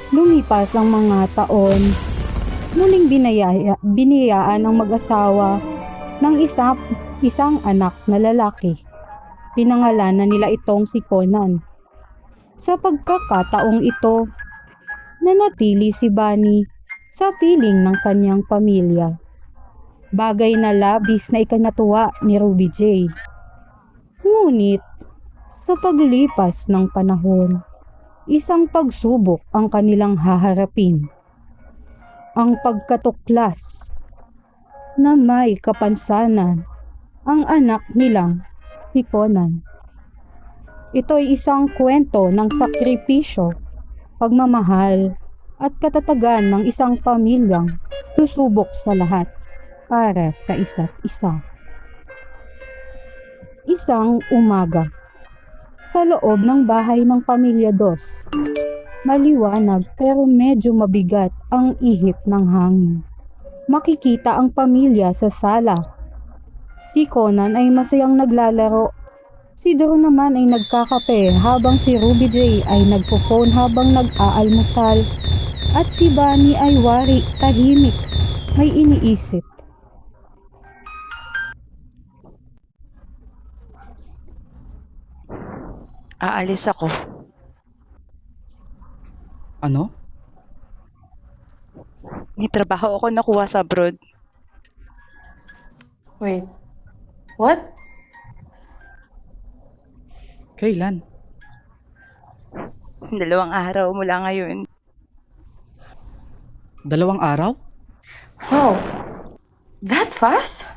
Lumipas ang mga taon, muling biniyayaan ng mag-asawa ng isang anak na lalaki. Pinangalanan nila itong si Conan. Sa pagkakataong ito, nanatili si Bunny sa piling ng kanyang pamilya. Bagay na labis na ikinatuwa ni Ruby J. Ngunit, sa paglipas ng panahon, isang pagsubok ang kanilang haharapin. Ang pagkatuklas na may kapansanan ang anak nilang si Conan. Ito ay isang kwento ng sakripisyo, pagmamahal at katatagan ng isang pamilyang susubok sa lahat para sa isa't isa. Isang umaga, sa loob ng bahay ng Pamilya Dos, maliwanag pero medyo mabigat ang ihip ng hangin. Makikita ang pamilya sa sala. Si Conan ay masayang naglalaro. Si Drew naman ay nagkakape habang si Ruby J ay nagpo-phone habang nag-aalmusal. At si Bunny ay wari, tahimik, may iniisip. Aalis ako. Ano? May trabaho ako nakuha sa abroad. Wait, what? Kailan? 2 araw mula ngayon. 2 araw? Wow, that fast?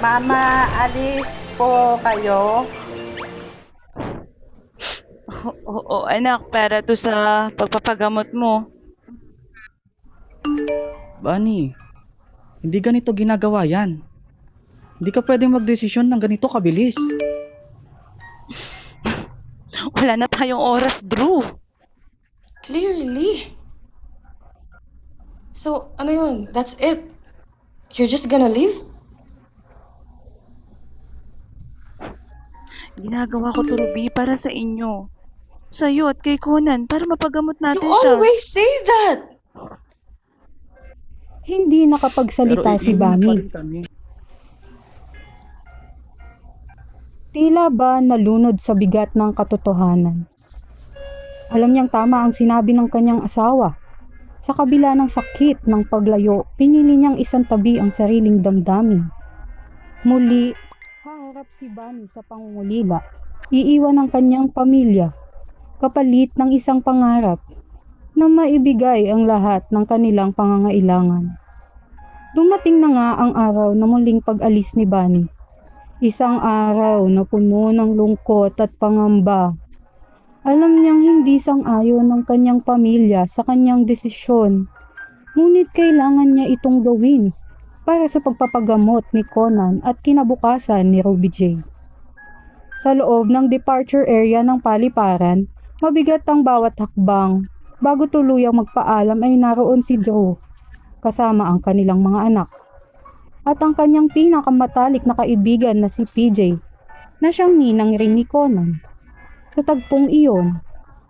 Mama, alis po kayo. Oo, anak, para to sa pagpapagamot mo. Bunny, hindi ganito ginagawa yan. Hindi ka pwedeng magdesisyon ng ganito kabilis. Wala na tayong oras, Drew. Clearly. So, ano yun? That's it? You're just gonna leave? Ginagawa ko to, Ruby, para sa inyo. Sa'yo at kay Conan, para mapagamot You natin siya. always say that! Hindi nakapagsalita si iiwan pa Bunny. rin kami. Tila ba nalunod sa bigat ng katotohanan. Alam niyang tama ang sinabi ng kanyang asawa. Sa kabila ng sakit ng paglayo, pinili niyang isang tabi ang sariling damdamin. Muli, haharap si Bunny sa pangungulila. Iiwan ang kanyang pamilya, kapalit ng isang pangarap na maibigay ang lahat ng kanilang pangangailangan. Dumating na nga ang araw na muling pag-alis ni Bunny. Isang araw na puno ng lungkot at pangamba. Alam niyang hindi sang-ayon ng kanyang pamilya sa kanyang desisyon. Ngunit kailangan niya itong gawin para sa pagpapagamot ni Conan at kinabukasan ni Ruby J. Sa loob ng departure area ng paliparan, mabigat ang bawat hakbang. Bago tuluyang magpaalam ay naroon si Drew, kasama ang kanilang mga anak. At ang kanyang pinakamatalik na kaibigan na si PJ, na siyang ninang rin ni Conan. Sa tagpong iyon,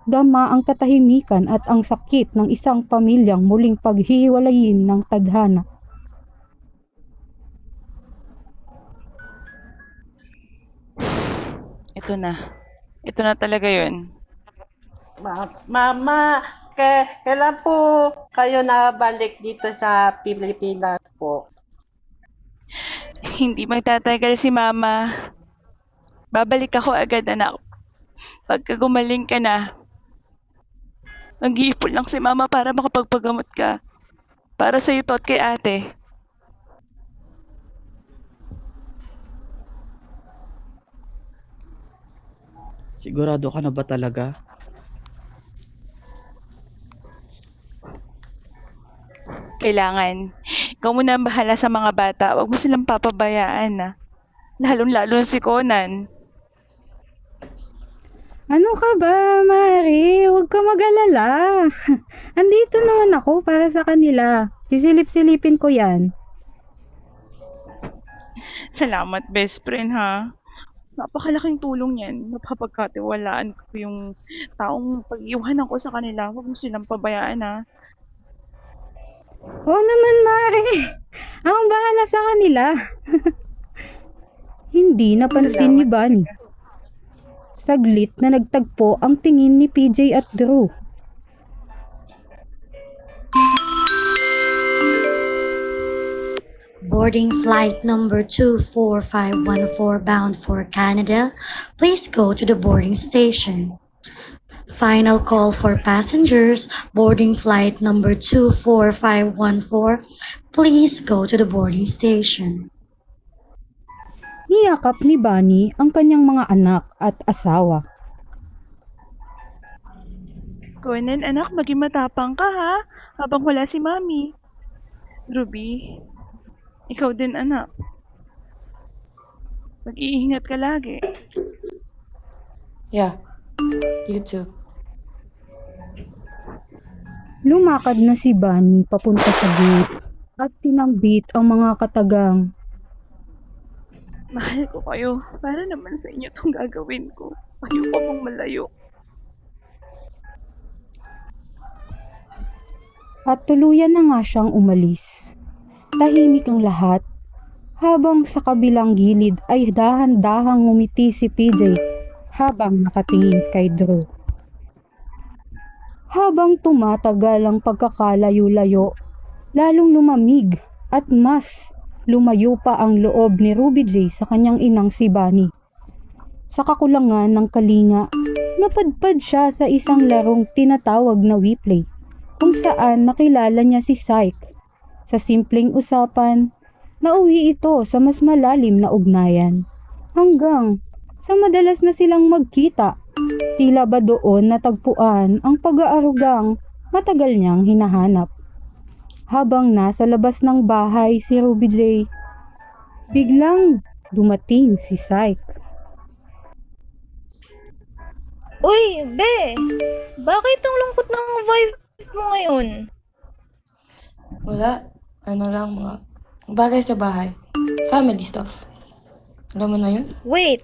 dama ang katahimikan at ang sakit ng isang pamilyang muling paghihiwalayin ng tadhana. Ito na. Ito na talaga yun. Mama, kailan po kayo nabalik dito sa Pilipinas po? Hindi magtatagal si Mama. Babalik ako agad, anak. Pagka gumaling ka na, mag-iipon lang si Mama para makapagpagamot ka. Para sa'yo to at kay ate. Sigurado ka na ba talaga? Kailangan. Ikaw muna ang bahala sa mga bata. Huwag mo silang papabayaan, ha. Lalong-lalo si Conan. Ano ka ba, Mari? Huwag ka mag-alala. Andito naman ako para sa kanila. Sisilip-silipin ko yan. Salamat, best friend, ha. Napakalaking tulong yan. Napapagkatiwalaan ko yung taong pag-iwanan ko sa kanila. Huwag mo silang pabayaan, ha. Oo naman, Mare. Akong bahala sa kanila. Hindi napansin ni Salamat. Bunny. Saglit na nagtagpo ang tingin ni PJ at Drew. Boarding flight number 24514 bound for Canada. Please go to the boarding station. Final call for passengers. Boarding flight number 24514. Please go to the boarding station. Niyakap ni Bunny ang kanyang mga anak at asawa. Conan, anak, maging matapang ka, ha? Habang wala si Mami. Ruby, ikaw din, anak. Mag-iingat ka lagi. Yeah, you too. Lumakad na si Bunny papunta sa gate at sinambit ang mga katagang. Mahal ko kayo. Para naman sa inyo itong gagawin ko. Ayoko mong malayo. At tuluyan na nga siyang umalis. Tahimik ang lahat, habang sa kabilang gilid ay dahan-dahang ngumiti si PJ habang nakatingin kay Drew. Habang tumatagal ang pagkakalayo-layo, lalong lumamig at mas lumayo pa ang loob ni Ruby J sa kanyang inang si Bunny. Sa kakulangan ng kalinga, napadpad siya sa isang larong tinatawag na WePlay, kung saan nakilala niya si Syke. Sa simpleng usapan, nauwi ito sa mas malalim na ugnayan. Hanggang sa madalas na silang magkita, tila ba doon natagpuan ang pag-aarugang matagal niyang hinahanap. Habang nasa labas ng bahay si Ruby J, biglang dumating si Syke. Uy, be! Bakit ang lungkot ng vibe mo ngayon? Wala. Ano lang, mga bagay sa bahay. Family stuff. Alam mo na yun? Wait!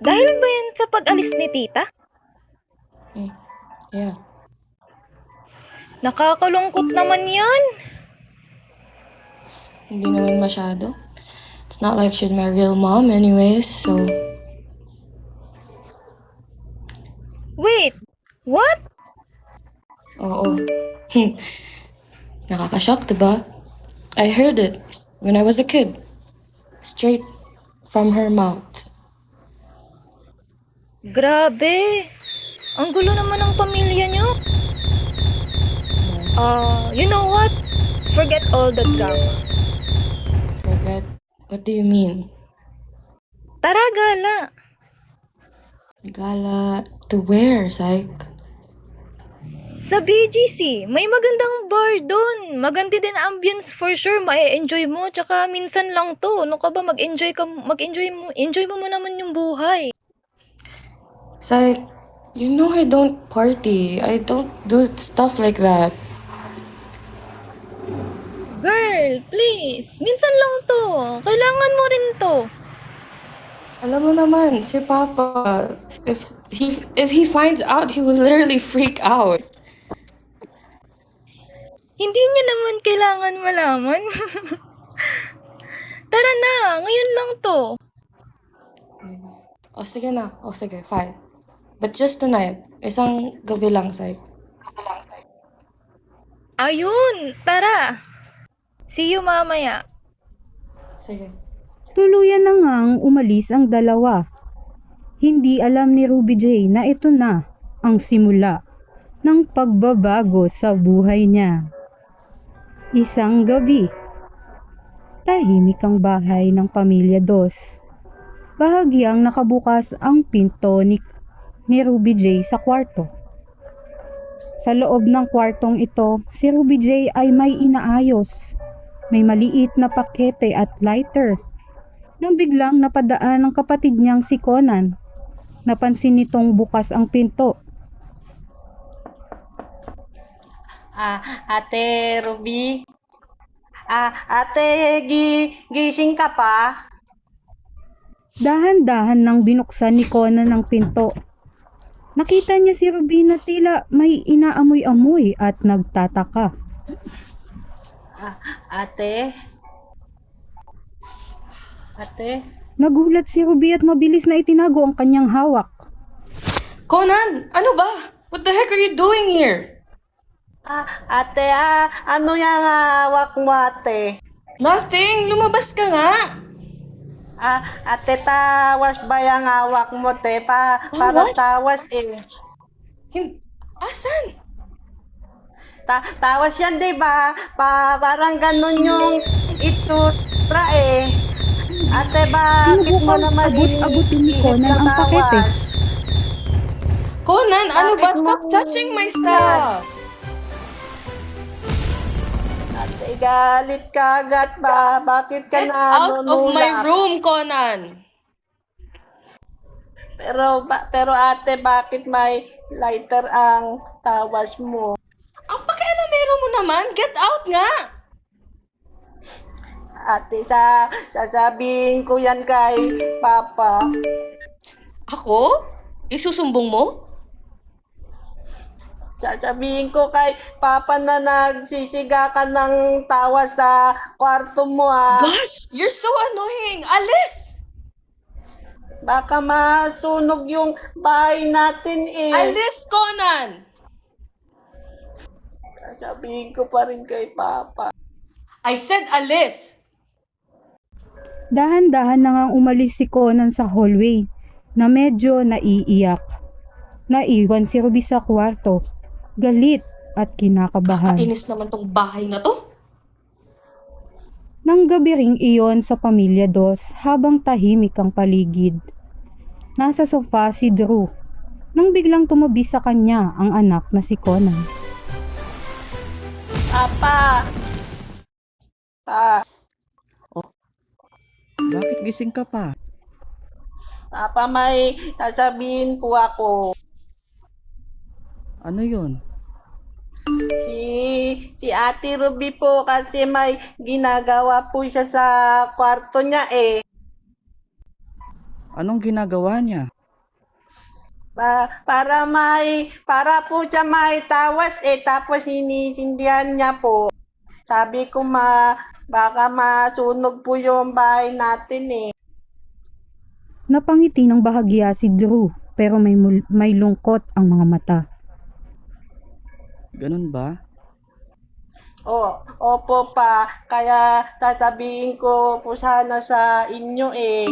Dahil ba yan sa pag-alis ni tita? Yeah. Nakakalungkot naman yan. Hindi naman masyado. It's not like she's my real mom anyways, so... Wait! What? Oo. Nakakashock, diba? I heard it when I was a kid. Straight from her mouth. Grabe! Ang gulo naman ng pamilya niyo. You know what? Forget all the drama. Forget? What do you mean? Tara, gala! Gala to where, Syke? Sa BGC, may magandang bar doon. Maganda din ambience for sure. Ma-enjoy mo. Tsaka minsan lang to. Ano ka ba? Mag-enjoy mo. Enjoy mo naman yung buhay. Syke, you know I don't party. I don't do stuff like that. Girl, please. Minsan lang to. Kailangan mo rin to. Alam mo naman, si Papa, if he finds out, he will literally freak out. Hindi niya naman kailangan malaman. Tara na. Ngayon lang to. O sige na. O sige, fine. But just tonight. Isang gabi lang, Syke. Ayun. Tara. See you mamaya. Sige. Tuluyan na ngang umalis ang dalawa. Hindi alam ni Ruby J na ito na ang simula ng pagbabago sa buhay niya. Isang gabi, tahimik ang bahay ng pamilya Dos. Bahagyang nakabukas ang pinto ni Ruby J sa kwarto. Sa loob ng kwartong ito, si Ruby J ay may inaayos. May maliit na pakete at lighter. Nang biglang napadaan ng kapatid niyang si Conan. Napansin nitong bukas ang pinto. Ate Ruby? Ate, gising ka pa? Dahan-dahan nang binuksan ni Conan ang pinto. Nakita niya si Ruby na tila may inaamoy-amoy at nagtataka. Ate? Ate? Nagulat si Ruby at mabilis na itinago ang kanyang hawak. Conan, ano ba? What the heck are you doing here? Ate, ano yung hawak mo, ate? Nothing! Lumabas ka nga! Ate, tawas ba yung hawak mo, te? Para Tawas? tawas eh. Asan? Tawas yan, di ba? Parang ganun yung itsura eh. Ate, bakit mo Sinubukang naman agot-agotin ni ihihit Conan ng ang pakete. tawas? Conan, ano ba? Bakit Stop mo- touching my stuff! Ate, galit ka agad ba? Bakit ka Get out of my nanunulak? room, Conan! Pero ate, bakit may lighter ang tawas mo? Ang pakialamero mo naman! Get out nga! Ate, sasabihin ko yan kay Papa. Ako? Isusumbong mo? Sasabihin ko kay Papa na nagsisiga ka ng tawas sa kwarto mo Gosh! You're so annoying! Alis! Baka masunog yung bahay natin eh. Alis, Conan! Sasabihin ko pa rin kay Papa. I said alis! Dahan-dahan na ngang umalis si Conan sa hallway na medyo naiiyak. Naiwan si Ruby sa kwarto, galit at kinakabahan. Kainis naman tong bahay na to. Nang gabi ring iyon sa Pamilya Dos habang tahimik ang paligid. Nasa sofa si Drew nang biglang tumabi sa kanya ang anak na si Conan. Papa! Bakit gising ka pa? Papa, may sasabihin po ako. Ano yon? Si Ate Ruby po kasi may ginagawa po siya sa kwarto niya eh. Anong ginagawa niya? Para po siya may tawas eh, tapos sinisindihan niya po. Sabi ko baka masunog po yung bahay natin eh. Napangiti ng bahagya si Drew pero may lungkot ang mga mata. Ganun ba? Opo pa, kaya sasabihin ko po sana sa inyo eh.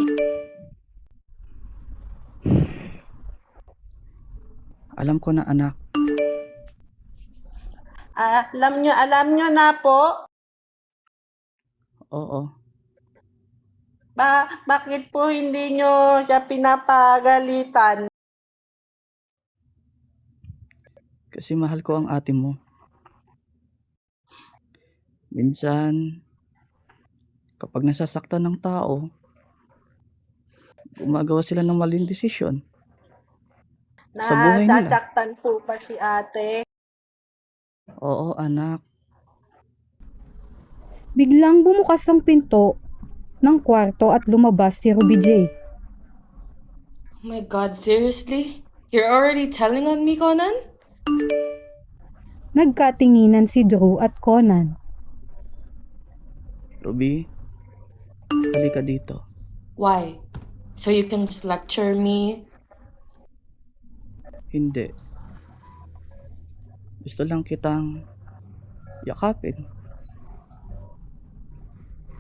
Alam ko na, anak. Alam nyo na po, Oo. bakit po hindi nyo siya pinapagalitan? Kasi mahal ko ang ate mo. Minsan, kapag nasasaktan ng tao, gumagawa sila ng maling desisyon. Sa buhay nila. Nasasaktan po ba si ate? Oo, anak. Biglang bumukas ang pinto ng kwarto at lumabas si Ruby J. Oh my God, seriously? You're already telling on me, Conan? Nagkatinginan si Drew at Conan. Ruby, halika dito. Why? So you can just lecture me? Hindi. Gusto lang kitang yakapin.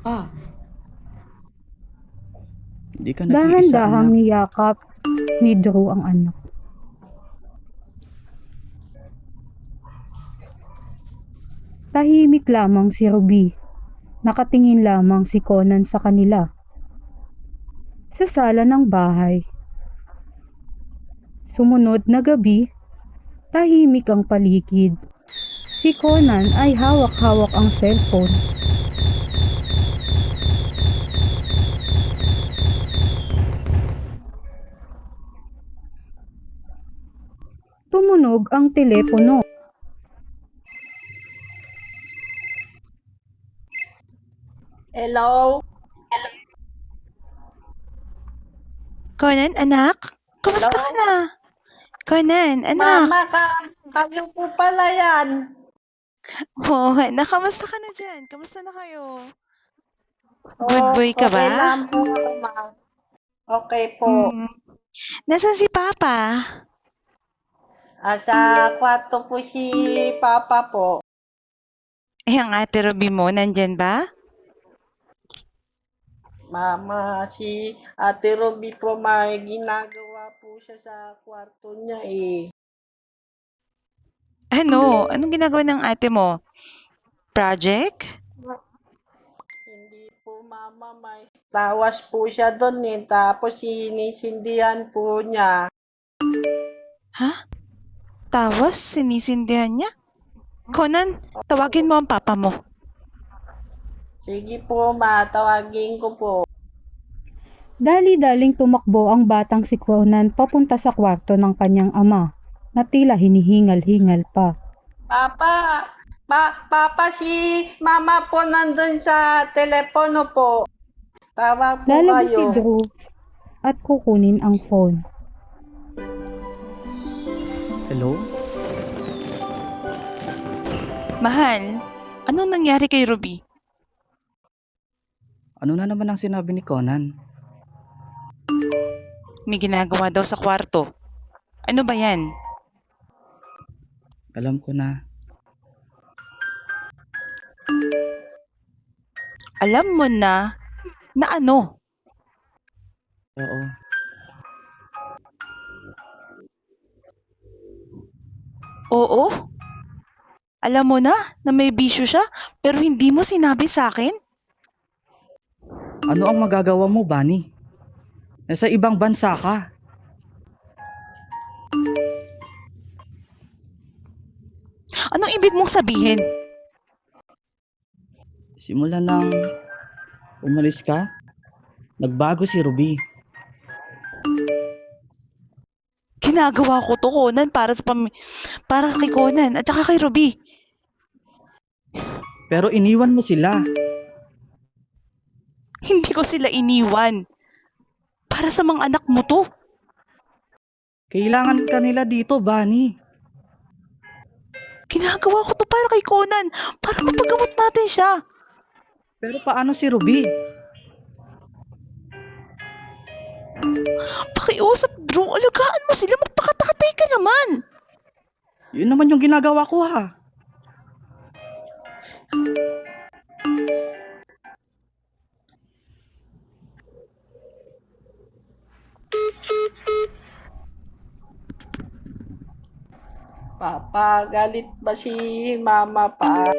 Pa, Hindi ka nag-iisa, Dahan-dahang anak. niyakap ni Drew ang anak. Tahimik lamang si Ruby. Nakatingin lamang si Conan sa kanila. Sa sala ng bahay. Sumunod na gabi, tahimik ang paligid. Si Conan ay hawak-hawak ang cellphone. Tumunog ang telepono. Hello? Conan, anak? Kamusta ka na? Conan, anak? Mama, kayo po pala yan. Oo, anak, kamusta ka na dyan? Kamusta na kayo? Good Oh, boy ka okay ba? lang po, ma. Okay po. Hmm. Nasaan si Papa? Sa kwarto po si Papa po. Eh, ang ate Ruby mo, nandyan ba? Mama, si Ate Ruby po may ginagawa po siya sa kwarto niya eh. Ano? Anong ginagawa ng ate mo? Project? Hindi po mama, may tawas po siya doon eh. Tapos sinisindihan po niya. Ha? Tawas? Sinisindihan niya? Conan, tawagin mo ang papa mo. Sige po ma, tawagin ko po. Dali-daling tumakbo ang batang si Conan papunta sa kwarto ng kanyang ama na tila hinihingal-hingal pa. Papa, Papa, si Mama po nandun sa telepono po. Tawag po Lalabas si kayo. Drew at kukunin ang phone. Hello? Mahal, anong nangyari kay Ruby? Ano na naman ang sinabi ni Conan? May ginagawa daw sa kwarto. Ano ba yan? Alam ko na. Alam mo na ano? Oo. Oo? Alam mo na may bisyo siya pero hindi mo sinabi sa akin? Ano ang magagawa mo, Bunny? Nasa ibang bansa ka. Anong ibig mong sabihin? Simula nang umalis ka, nagbago si Ruby. Ginagawa ko to, Conan, para kay Conan at saka kay Ruby. Pero iniwan mo sila. Hindi ko sila iniwan. Para sa mga anak mo to. Kailangan ka nila dito, Bunny. Ginagawa ko to para kay Conan. Para mapagamot natin siya. Pero paano si Ruby? Pakiusap, Drew. Alagaan mo sila. Magpakatatay ka naman. Yun naman yung ginagawa ko, ha. Papa, galit ba si Mama pa?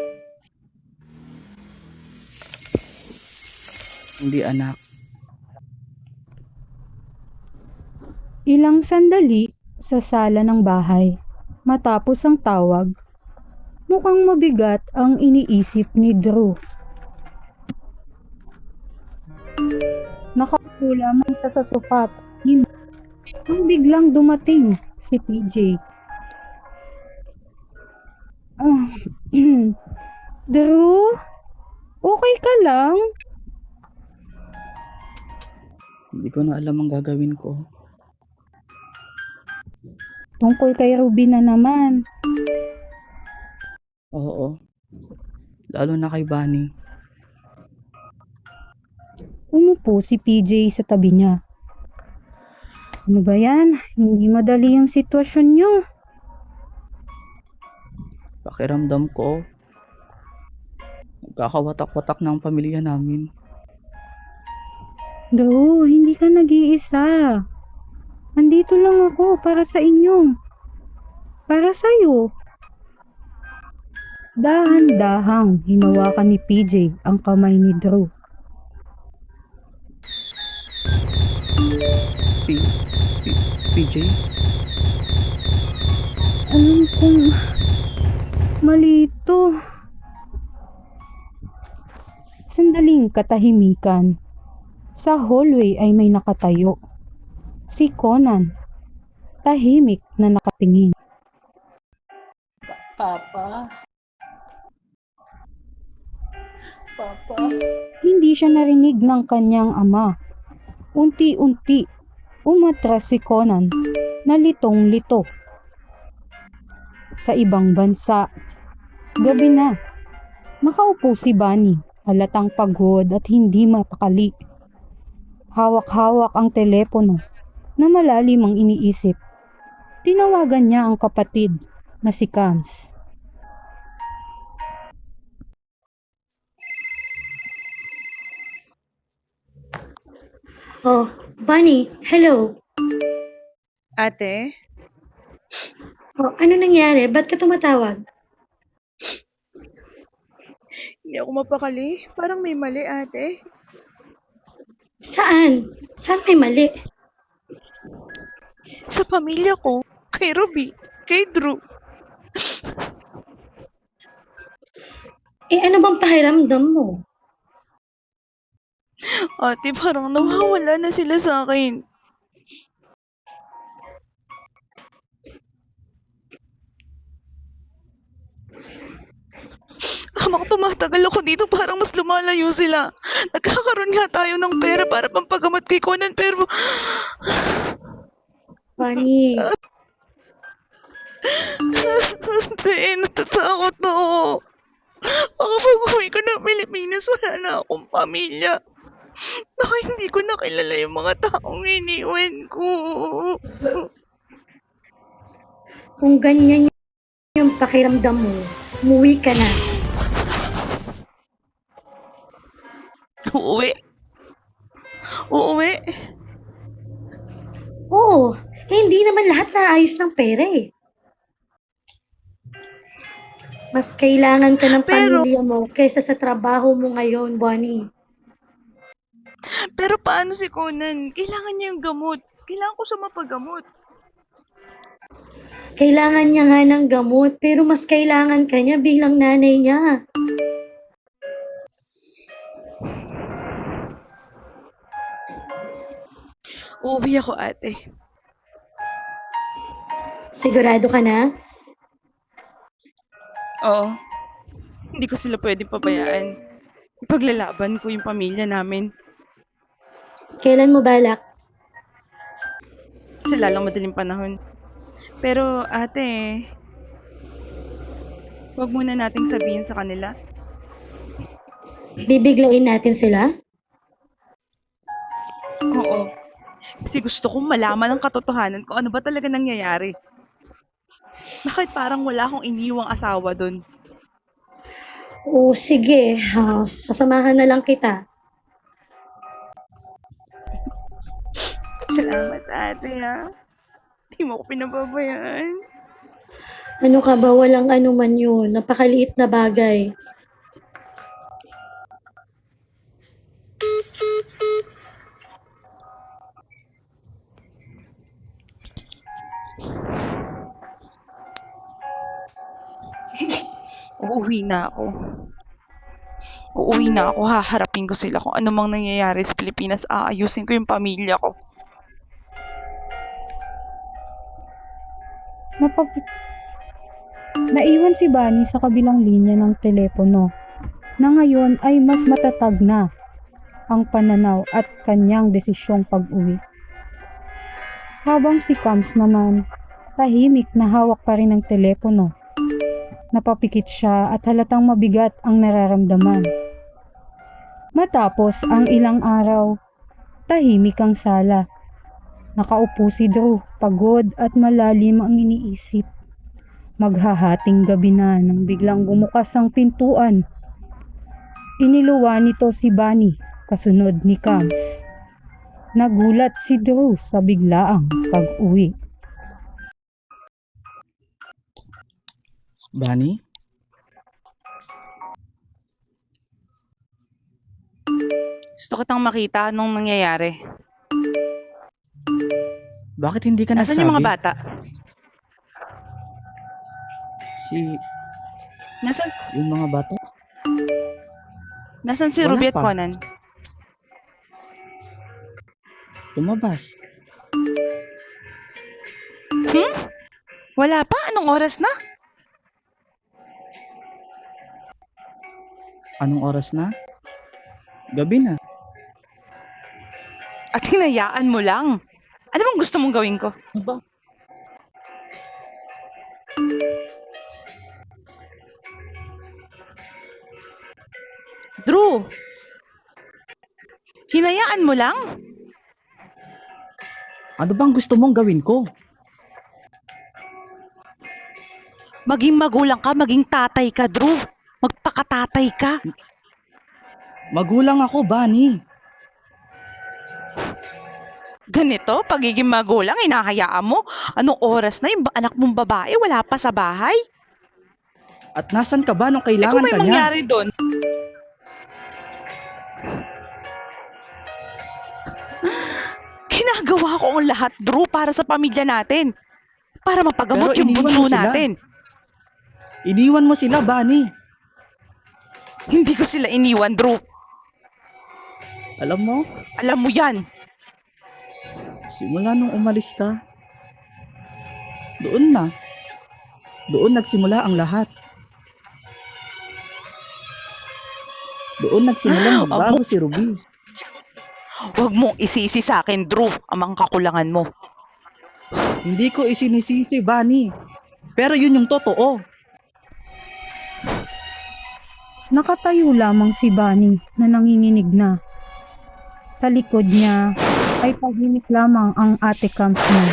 Hindi, anak. Ilang sandali sa sala ng bahay. Matapos ang tawag, mukhang mabigat ang iniisip ni Drew. Nakaupo lamang siya sa sofa. Nang biglang dumating si PJ. Ah, Drew? Okay ka lang? Hindi ko na alam ang gagawin ko. Tungkol kay Ruby na naman. Oo. Lalo na kay Bunny. Umupo si PJ sa tabi niya. Ano ba yan? Hindi madali yung sitwasyon niyo. Pakiramdam ko, nagkakawatak-watak na ang pamilya namin. Drew, hindi ka nag-iisa. Nandito lang ako para sa inyo. Para sa'yo. Dahan-dahang hinawakan ni PJ ang kamay ni Drew. PJ? Alam kong mali ito. Sandaling katahimikan. Sa hallway ay may nakatayo. Si Conan, tahimik na nakatingin. Papa? Papa? Hindi siya narinig ng kanyang ama. Unti-unti, Umatras si Conan na litong-lito. Sa ibang bansa, gabi na. Nakaupo si Bunny, halatang pagod at hindi mapakali. Hawak-hawak ang telepono na malalim ang iniisip. Tinawagan niya ang kapatid na si Kams. Oh, Bunny, hello. Ate, Oh, ano nangyari? Ba't ka tumatawag? hindi ako mapakali. Parang may mali, ate. Saan? Saan may mali? Sa pamilya ko, kay Ruby, kay Drew. Ano bang pakiramdam mo? Ate, parang nawawala na sila sa akin. Habang tumatagal ako dito, parang mas lumalayo sila. Nagkakaroon nga tayo ng pera para pampagamot kay Conan, pero Bunny, ate, natatakot na ako. Baka pag uwi ko ng Pilipinas, wala na akong pamilya. Baka hindi ko nakilala yung mga taong iniwan ko. kung ganyan yung pakiramdam mo, umuwi ka na. Uuwi. Uuwi. Oo, hindi naman lahat naayos ng pera eh. Mas kailangan ka ng Pero- pamilya mo kaysa sa trabaho mo ngayon, Bonnie. Pero paano si Conan? Kailangan niya yung gamot. Kailangan ko siya mapagamot. Kailangan niya nga ng gamot, pero mas kailangan ka niya bilang nanay niya. Uuwi ako, ate. Sigurado ka na? Oo. Hindi ko sila pwedeng pabayaan. Ipaglalaban ko yung pamilya namin. Kailan mo balak? Sa lalang madaling panahon. Pero, ate, huwag muna nating sabihin sa kanila. Bibiglain natin sila? Oo. Kasi gusto kong malaman ang katotohanan kung ano ba talaga nangyayari. Bakit parang wala akong iniwang asawa doon? Oo, sige. Sasamahan na lang kita. Salamat, ate, ha? Hindi mo ko pinababayaan. Ano ka ba? Walang ano man yun. Napakaliit na bagay. Uuwi na ako. Uuwi na ako, haharapin ko sila kung ano mang nangyayari sa Pilipinas. Aayusin ko yung pamilya ko. Naiwan si Bunny sa kabilang linya ng telepono na ngayon ay mas matatag na ang pananaw at kanyang desisyong pag-uwi. Habang si Kams naman, tahimik na hawak pa rin ang telepono. Napapikit siya at halatang mabigat ang nararamdaman. Matapos ang ilang araw, tahimik ang sala. Nakaupo si Drew, pagod at malalim ang iniisip. Maghahating gabi na nang biglang bumukas ang pintuan. Iniluwa nito si Bunny, kasunod ni Kams. Nagulat si Drew sa biglaang pag-uwi. Bunny? Gusto kitang makita anong nangyayari. Bakit hindi ka Nasaan nagsabi? yung mga bata? Nasaan, Yung mga bata? nasaan si Wala Ruby at pa. Conan? Lumabas. Wala pa? Anong oras na? Anong oras na? Gabi na. At hinayaan mo lang. Ano bang gusto mong gawin ko? Ano ba? Drew, hinayaan mo lang? Ano bang gusto mong gawin ko? Maging magulang ka, maging tatay ka, Drew. Magpakatatay ka. Magulang ako, Bunny. Ganito, pagiging magulang, hinahayaan mo. Anong oras na yung anak mong babae wala pa sa bahay? At nasan ka ba nung Eh kailangan kung may ka niya? mangyari doon? Ginagawa ko ang lahat, Drew, para sa pamilya natin. Para mapagamot Pero yung iniwan bunso mo sila. natin. Iniwan mo sila, Bunny. Hindi ko sila iniwan, Drew. Alam mo, Alam mo yan. simula nung umalis ka, doon nagsimula ang lahat. Doon nagsimula magbago si Ruby. Huwag mong isisi sa akin, Drew, ang mga kakulangan mo. Hindi ko isinisisi, Bunny. Pero yun yung totoo. Nakatayo lamang si Bunny na nanginginig na. Sa likod niya ay tahimik lamang ang ate Camps niya.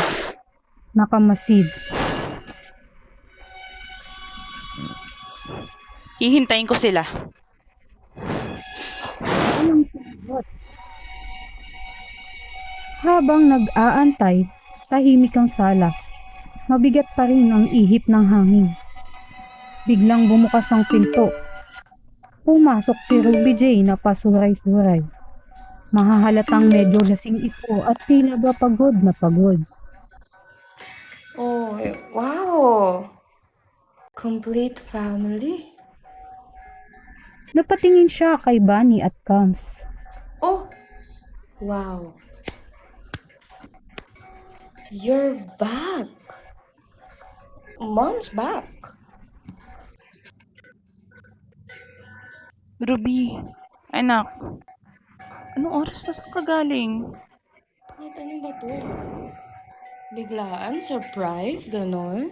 Nakamasid. Hihintayin ko sila. Anong sagot? Habang nag-aantay, tahimik ang sala. Mabigat pa rin ang ihip ng hangin. Biglang bumukas ang pinto. Pumasok si Ruby J na pasuray-suray. Mahahalatang medyo lasing ito at tila ba pagod na pagod. Oh, wow. Complete family. Napatingin siya kay Bunny at Camps. Oh, wow. You're back. Mom's back. Ruby, anak, anong oras na saan ka galing? Kahit ano ba to? Biglaan, surprise, ganon.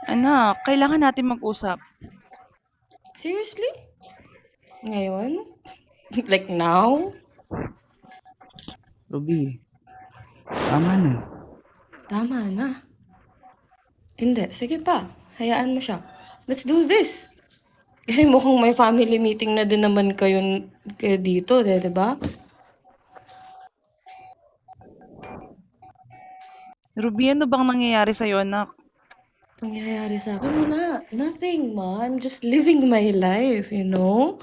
Anak, kailangan natin mag-usap. Seriously? Ngayon? Like now? Ruby, tama na. Tama na. Hindi, sige pa. Hayaan mo siya. Let's do this. Kasi mukhang may family meeting na din naman kayo dito, di ba? Ruby, ano bang nangyayari sa'yo, anak? Nangyayari sa akin, wala. Nothing, ma. I'm just living my life, you know?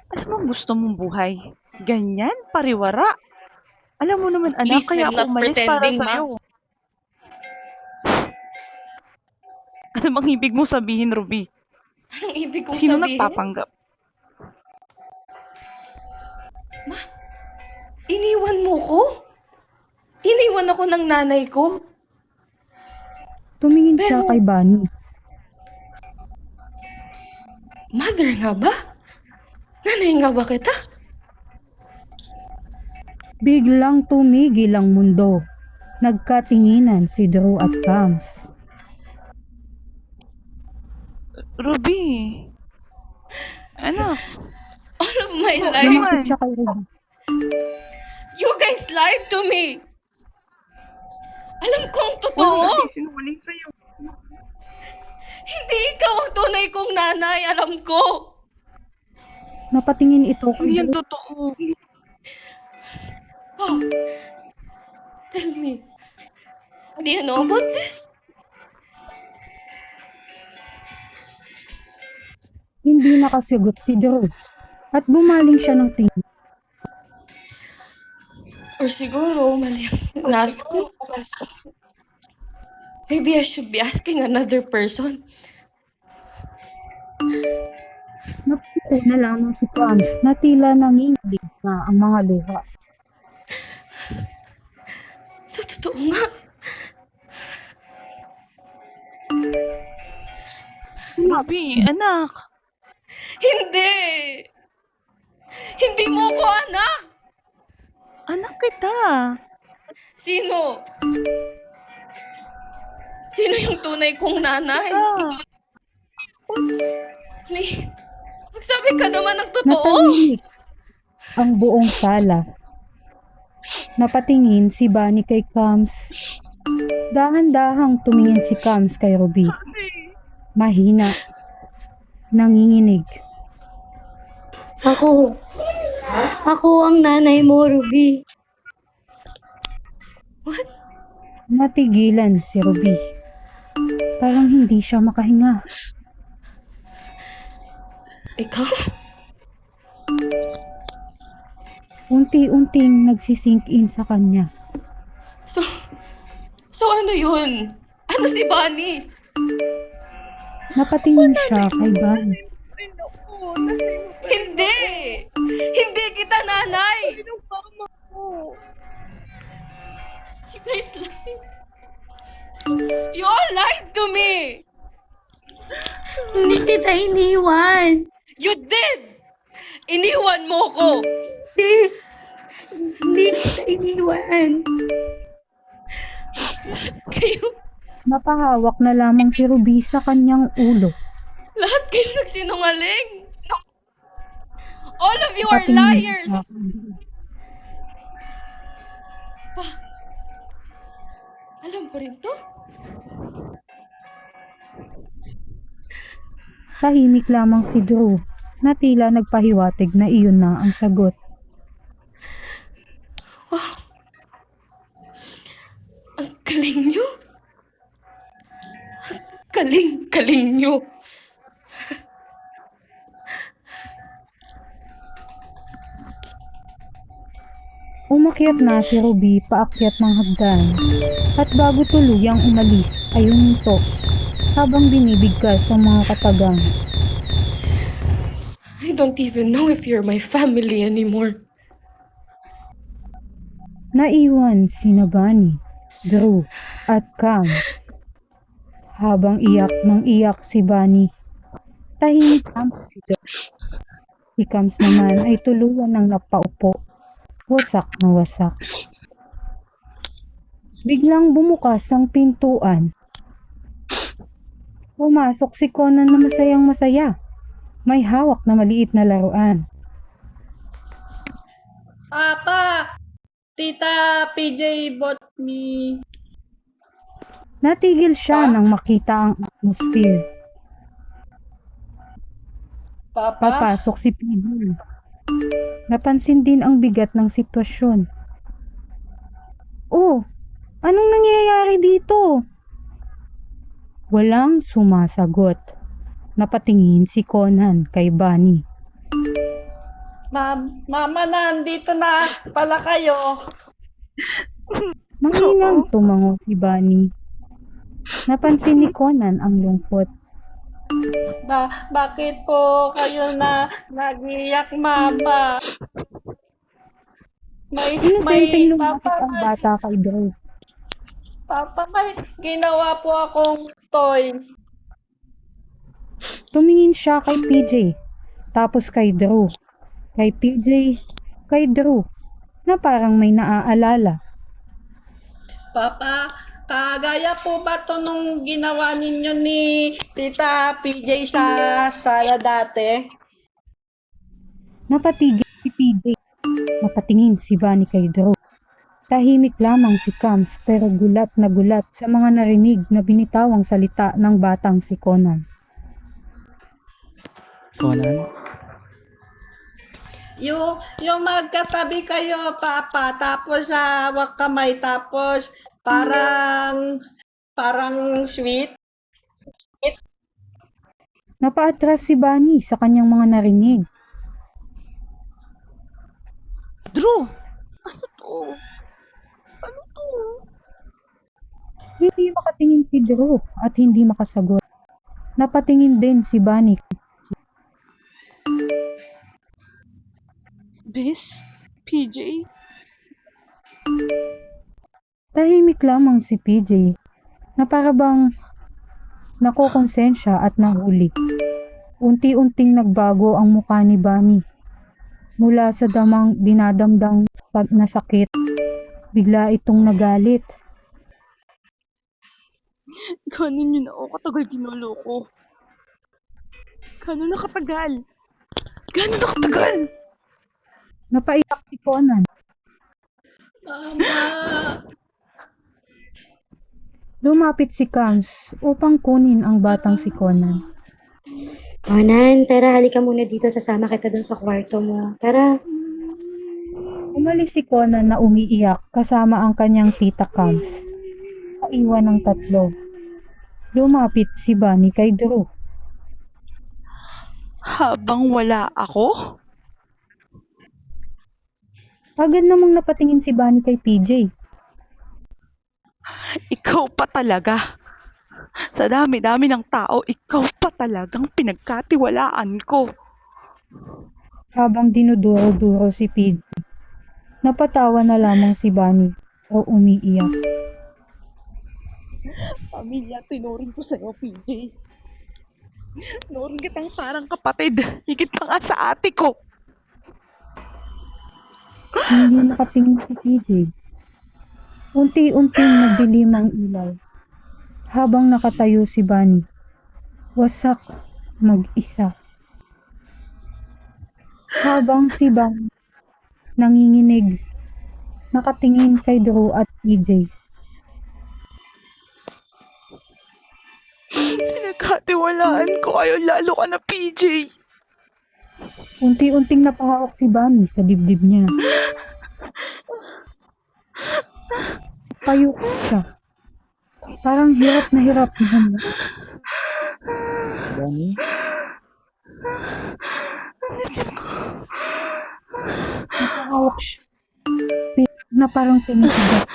Ano bang gusto mong buhay? Ganyan? Pariwara? Alam mo naman, anak, Please, kaya I'm ako not umalis para pretending, ma. sa'yo. Ano bang ibig mo sabihin, Ruby? Anong ibig kong Sino sabihin? nagpapanggap? Iniwan mo ko? Iniwan ako ng nanay ko? Tumingin siya Pero- kay Bunny. Mother nga ba? Nanay nga ba kita? Biglang tumigil ang mundo. Nagkatinginan si Drew at Camps. Ruby, anak, All of my life, naman. Lumapit siya kay Ruby. you guys lied to me! Alam kong Walang totoo! nagsisinungaling sa'yo. Hindi ikaw ang tunay kong nanay, alam ko! Napatingin ito kay Hindi yan Drew. totoo. Oh, tell me, do you know about this? Hindi nakasigot si Drew. At bumaling siya ng tingin. Or siguro, mali ang nas ko. Maybe I should be asking another person. Napito na lamang si Camps na tila nanginginig na ang mga luha. So, totoo nga. Ruby, anak. Hindi! Hindi mo ako ko, anak! Anak kita. Sino? Sino yung tunay kong nanay? Ah, Please, magsabi ka naman ng totoo. Natahimik ang buong sala. Napatingin si Bunny kay Kams. Dahan-dahang tumingin si Kams kay Ruby. Mahina. Nanginginig. Ako. Ako ang nanay mo, Ruby. Natigilan si Ruby. Parang hindi siya makahinga. Ikaw? Unti-unting nagsisink in sa kanya. So ano yun? Ano si Bunny? Napatingin siya kay Bunny. ay naku, nanay mo ba Hindi! Hindi kita nanay! yung mama ko? You guys lied. You all lied to me! Hindi kita iniwan. You did! Iniwan mo ko! Hindi kita iniwan. Kayo, Napahawak na lamang si Ruby sa kanyang ulo. lahat kayo nagsinungaling! All of you are Napatingin liars! siya. Alam mo rin to? Tahimik lamang si Drew na tila nagpahiwatig na iyon na ang sagot. Ang galing nyo! Ang galing nyo! Umakyat na si Ruby paakyat ng hagdan at bago tuluyang umalis ay huminto habang binibigkas ang mga katagang. I don't even know if you're my family anymore. Naiwan sina Bunny, Drew at Cam. Habang iyak ng iyak si Bunny, tahimik lamang si Drew. Si Cams naman ay tuluyan ng napaupo, wasak na wasak. Biglang bumukas ang pintuan. Pumasok si Conan na masayang masaya. May hawak na maliit na laruan. Papa, Tita PJ bought me. Natigil siya nang makita ang atmosphere. Papa, Papasok si PJ. Napansin din ang bigat ng sitwasyon. Oh, anong nangyayari dito? Walang sumasagot. Napatingin si Conan kay Bunny. Mama, nandito na pala kayo. Manginang tumango si Bunny. Napansin ni Conan ang lungkot. Bakit po kayo na nag-iyak, Mama? Inosenteng lumapit ang bata kay Drew. Papa, may ginawa po akong toy. Tumingin siya kay PJ, tapos kay Drew. Kay PJ, kay Drew, na parang may naaalala. Papa, kagaya po ba to nung ginawa ninyo ni Tita PJ sa sala dati? Napatigil si PJ. Napatingin si Bunny kay Drew. Tahimik lamang si Cams pero gulat na gulat sa mga narinig na binitawang salita ng batang si Conan. Conan? Yung magkatabi kayo, Papa, tapos hawak kamay, tapos parang sweet. Napaatras si Bunny sa kanyang mga narinig. Drew, ano to? Ano to? Hindi makatingin si Drew at hindi makasagot. Napatingin din si Bunny. Bes? PJ? Tahimik lamang si PJ na para bang nakokonsensya at nahuli. Unti-unting nagbago ang mukha ni Bunny. Mula sa damang dinadamdang na sakit, bigla itong nagalit. Gano'n yun ako katagal ginuloko. Gano'n na katagal? Gano'n na katagal? Napaiyak si Conan. Lumapit si Kams upang kunin ang batang si Conan. Conan, tara, halika muna dito. Sasama kita dun sa kwarto mo. Tara. Umalis si Conan na umiiyak kasama ang kanyang tita Kams. Naiwan ng tatlo. Lumapit si Bunny kay Drew. Habang wala ako? Agad namang napatingin si Bunny kay PJ. Ikaw pa talaga. Sa dami-dami ng tao, ikaw pa talagang pinagkatiwalaan ko. Habang dinuduro-duro si PJ, napatawa na lamang si Bunny o umiiyak. Pamilya, tinuring ko sa'yo, PJ. Tinuring kitang parang kapatid. Higit pa nga sa ate ko. Hindi nakatingin si PJ. Unti-unting nagdilim ang ilaw. Habang nakatayo si Bunny, wasak mag-isa. Habang si Bunny nanginginig, nakatingin kay Drew at PJ. Pinagkatiwalaan ko kayo, lalo ka na, PJ. Unti-unting napahawak si Bunny sa dibdib niya. Tayo siya. Parang hirap na hirap na handa. Bunny? Napahawak siya. Na parang tinitigas.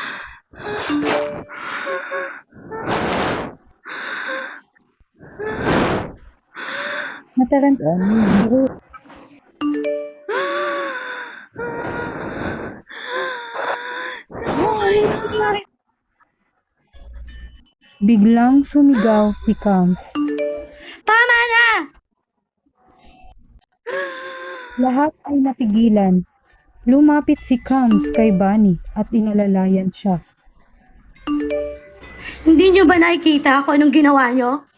Nataranta Bunny? Drew. Biglang sumigaw si Kams. Tama na! Lahat ay napigilan. Lumapit si Kams kay Bunny at inalalayan siya. Hindi nyo ba nakikita kung anong ginawa nyo?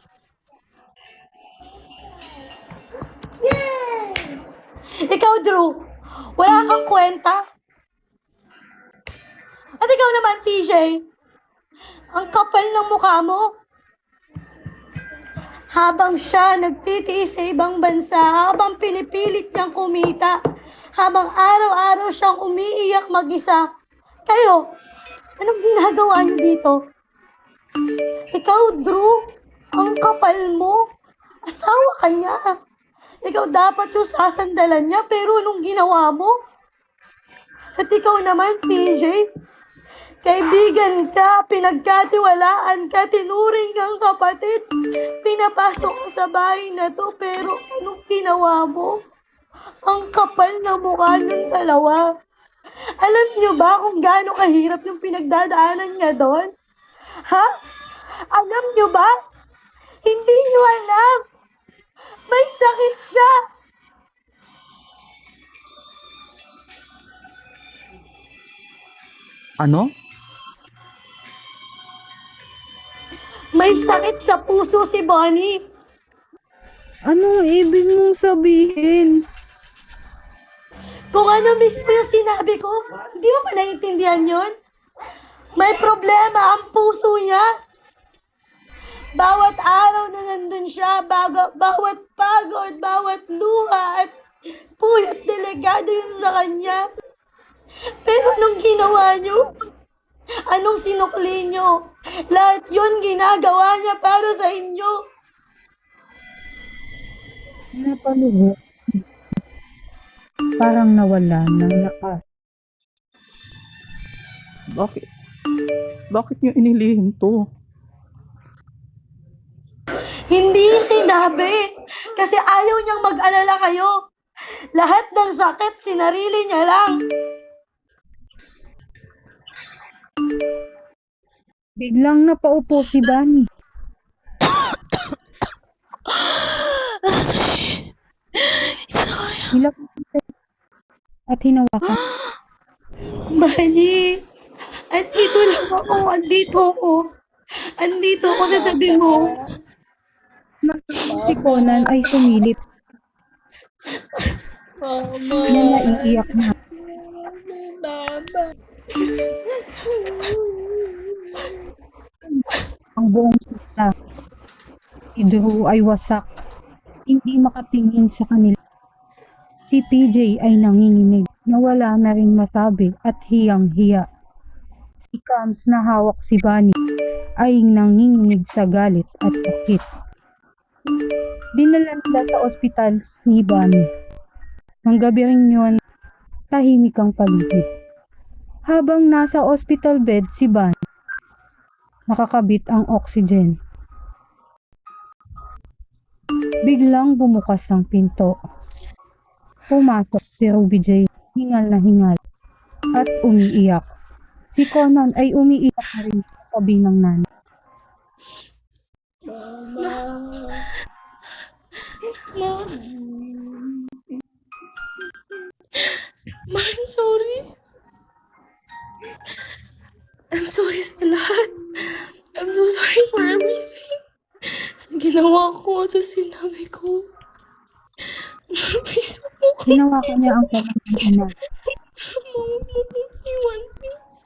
Ikaw, Drew, wala kang kwenta. At ikaw naman, TJ, ang kapal ng mukha mo. Habang siya nagtitiis sa ibang bansa, habang pinipilit niyang kumita, habang araw-araw siyang umiiyak mag-isa. Kayo, anong ginagawa niyo dito? Ikaw, Drew, ang kapal mo. Asawa ka niya. Ikaw dapat yung sasandalan niya, pero anong ginawa mo? At ikaw naman, PJ, kaibigan ka, pinagkatiwalaan ka, tinuring kang kapatid. Pinapasok ka sa bahay na to, pero anong ginawa mo? Ang kapal na mukha ng dalawa. Alam niyo ba kung gaano kahirap yung pinagdadaanan niya doon? Ha? Alam niyo ba? Hindi niyo alam. May sakit siya. Ano? May sakit sa puso si Bonnie. Anong ibig mong sabihin? Kung ano mismo yung sinabi ko, hindi mo ba naiintindihan yun? May problema ang puso niya. Bawat araw na nandun siya, bawat pagod, bawat luha at puyat delikado yun sa kanya. Pero anong ginawa niyo? Anong sinukli niyo? Lahat yun ginagawa niya para sa inyo. Napaluho. Parang nawalan ng lakas. Bakit? Bakit niyo inilihin to? Hindi sinabi. Kasi ayaw niyang mag-alala kayo. Lahat ng sakit, sinarili niya lang. Biglang napaupo si Bunny. Nilapitan at hinawakan. Bunny! Andito lang ako! Andito ako! Andito ako sa tabi mo! Si Conan ay sumilip na naiiyak na. Ang buong sila. Si Drew ay wasak, hindi makatingin sa kanila. Si PJ ay nanginginig, nawala na rin masabi at hiyang-hiya. Si Cams na hawak si Bunny ay nanginginig sa galit at sakit. Dinala nila sa ospital si Bunny. Ang gabi rin yun, tahimik ang paligid. Habang nasa hospital bed si Bunny, nakakabit ang oxygen. Biglang bumukas ang pinto. Pumasok si Ruby J, hingal na hingal, at umiiyak. Si Conan ay umiiyak na rin sa tabi ng nanay. Ma, I'm sorry. I'm sorry sa lahat. I'm so sorry for everything. Sa ginawa ko, sa sinabi ko. Please, huwag mo ko Hinawakan niya ang kamay ng ina. iwan, please.